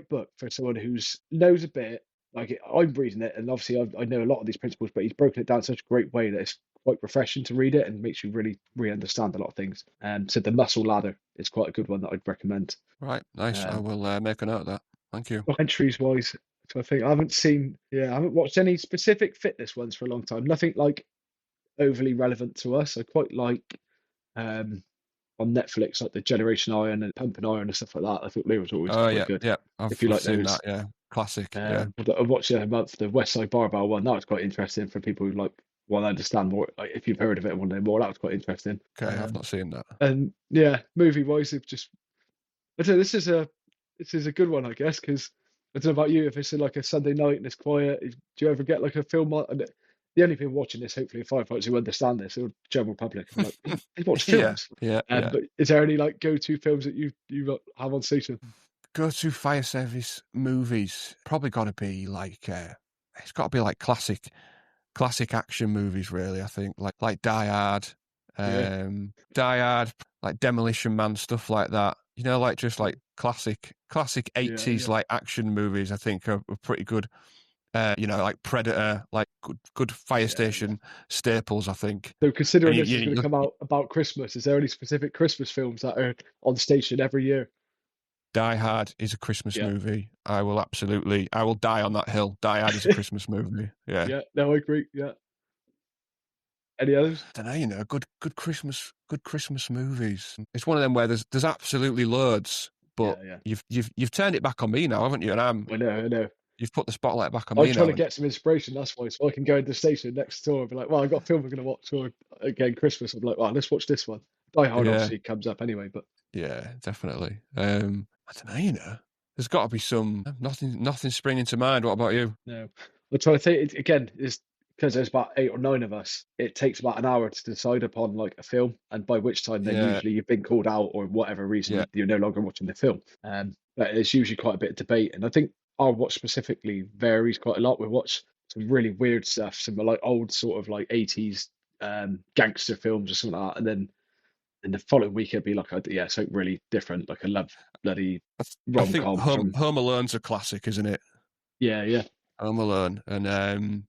book for someone who's knows a bit. Like I'm reading it, and obviously I know a lot of these principles, but he's broken it down in such a great way that it's quite refreshing to read it and makes you really understand a lot of things. So The Muscle Ladder is quite a good one that I'd recommend. Right, nice. I will make a note of that. Thank you. Entries wise, so I think I haven't watched any specific fitness ones for a long time. Nothing like overly relevant to us. I quite like on Netflix, like the Generation Iron and Pumping Iron and stuff like that. I thought they was always quite good. Yeah, I've seen that. Yeah, classic. I watched the West Side Barbell one. That was quite interesting for people who like want to understand more. Like, if you've heard of it and want to know more, that was quite interesting. Okay, I've not seen that. And yeah, movie wise, it's just I don't know. This is a good one, I guess, because I don't know about you. If it's like a Sunday night and it's quiet, do you ever get like a film on? The only people watching this, hopefully, are firefighters who understand this, or general public. I'm like, they watch films. Yeah. But is there any like go-to films that you have on station? Go-to fire service movies probably got to be like it's got to be like classic action movies, really. I think like Die Hard, like Demolition Man, stuff like that. You know, like just like classic 80s like action movies. I think are pretty good. Like Predator, like good fire station staples, I think. So considering this is going to come out about Christmas, is there any specific Christmas films that are on station every year? Die Hard is a Christmas movie. I will die on that hill. Die Hard is a Christmas movie. Yeah. Yeah, no, I agree. Yeah. Any others? I don't know, good Christmas movies. It's one of them where there's absolutely loads, but you've turned it back on me now, haven't you? And I know. You've put the spotlight back on me now. I'm trying to get some inspiration, that's why, so I can go into the station next door and be like, well, I've got a film we're going to watch, or again, Christmas. I'm like, well, let's watch this one. Die Hard obviously comes up anyway, but... Yeah, definitely. I don't know, there's got to be some... Nothing springing to mind. What about you? No. I'm trying to think, again, it's because there's about 8 or 9 of us, it takes about an hour to decide upon like a film, and by which time then usually you've been called out or whatever reason you're no longer watching the film. But it's usually quite a bit of debate, and I think our watch specifically varies quite a lot. We watch some really weird stuff, some like old sort of like 80s gangster films or something like that, and then in the following week it'd be like something really different, like a love bloody rom-com. I think Home Alone's a classic, isn't it? Yeah. Home Alone, and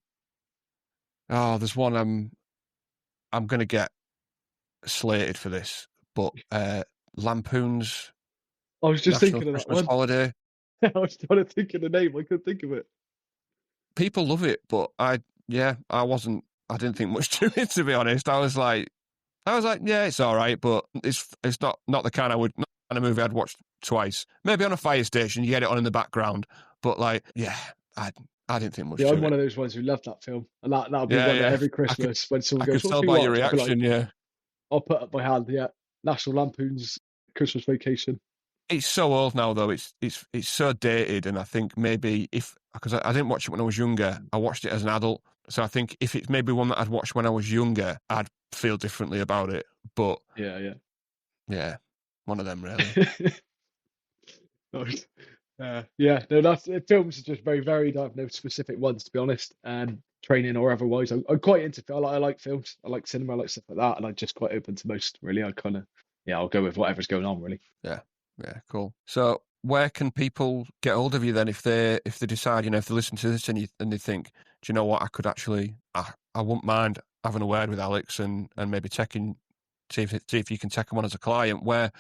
there's one I'm gonna get slated for this, but Lampoon's I was just thinking of that Christmas one. Holiday. I was trying to think of the name. I couldn't think of it. People love it, but I didn't think much to it, to be honest. I was like, yeah, it's all right, but it's not the kind of movie I'd watch twice. Maybe on a fire station, you get it on in the background, but like, I didn't think much. I'm one of those ones who love that film, and that'll be one every Christmas when someone goes. I could tell by your reaction. Like, I'll put up my hand. Yeah, National Lampoon's Christmas Vacation. It's so old now, though. It's so dated, and I think maybe because I didn't watch it when I was younger, I watched it as an adult. So I think if it's maybe one that I'd watched when I was younger, I'd feel differently about it. But yeah, one of them really. That's films are just very varied. I have no specific ones, to be honest. Training or otherwise, I'm quite into. I like films. I like cinema. I like stuff like that, and I'm just quite open to most. Really, I kind of I'll go with whatever's going on. Really. Yeah, cool. So where can people get hold of you then if they decide, if they listen to this and they think, do you know what, I could actually, I wouldn't mind having a word with Alex and maybe see if you can take them on as a client. Where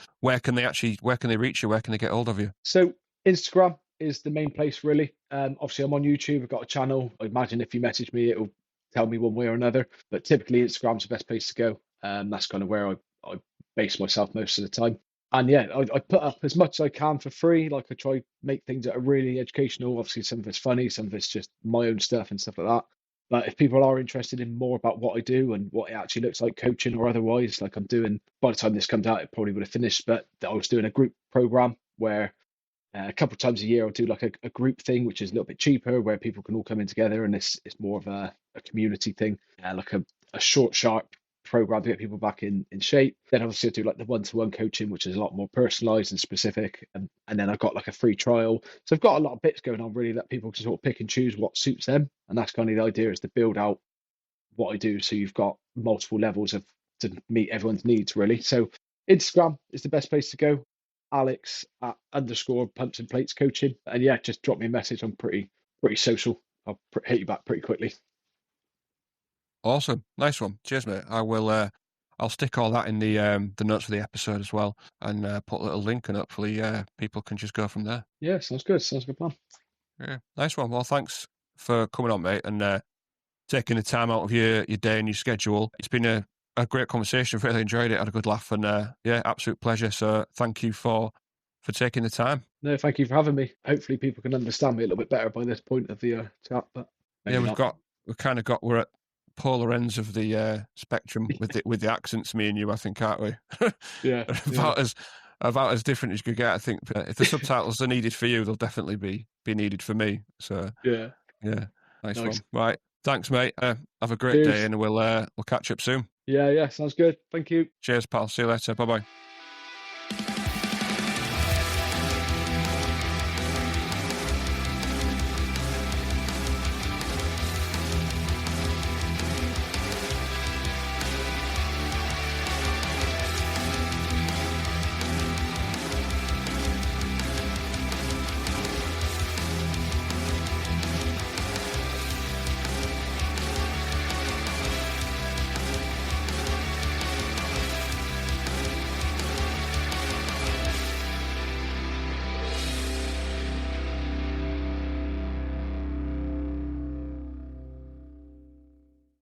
can they reach you? Where can they get hold of you? So Instagram, is the main place, really. Obviously, I'm on YouTube. I've got a channel. I imagine if you message me, it'll tell me one way or another. But typically, Instagram's the best place to go. That's kind of where I base myself most of the time. And yeah, I put up as much as I can for free. Like I try make things that are really educational. Obviously, some of it's funny, some of it's just my own stuff and stuff like that. But if people are interested in more about what I do and what it actually looks like coaching or otherwise, like I'm doing, by the time this comes out, it probably would have finished. But I was doing a group program where a couple of times a year I'll do like a group thing, which is a little bit cheaper, where people can all come in together, and it's more of a community thing, like a short, sharp program to get people back in shape. Then obviously I do like the one-to-one coaching, which is a lot more personalized and specific. And then I've got like a free trial. So I've got a lot of bits going on really that people can sort of pick and choose what suits them. And that's kind of the idea, is to build out what I do. So you've got multiple levels of to meet everyone's needs really. So Instagram is the best place to go. Alex at _ pumps and plates coaching. And yeah, just drop me a message. I'm pretty social. I'll hit you back pretty quickly. Awesome. Nice one. Cheers, mate. I will I'll stick all that in the notes for the episode as well, and put a little link, and hopefully people can just go from there. Yeah, sounds good. Sounds like a good plan. Yeah, nice one. Well, thanks for coming on, mate, and taking the time out of your day and your schedule. It's been a great conversation. Really enjoyed it. Had a good laugh, and yeah, absolute pleasure. So thank you for taking the time. No, thank you for having me. Hopefully people can understand me a little bit better by this point of the chat. But yeah, we're at polar ends of the spectrum with the accents, me and you, I think, aren't we? Yeah. about as different as you could get. I think if the subtitles are needed for you, they'll definitely be needed for me. So yeah, nice one. Right, thanks, mate. Have a great day, and we'll catch up soon. Yeah, sounds good. Thank you. Cheers, pal. See you later. Bye bye.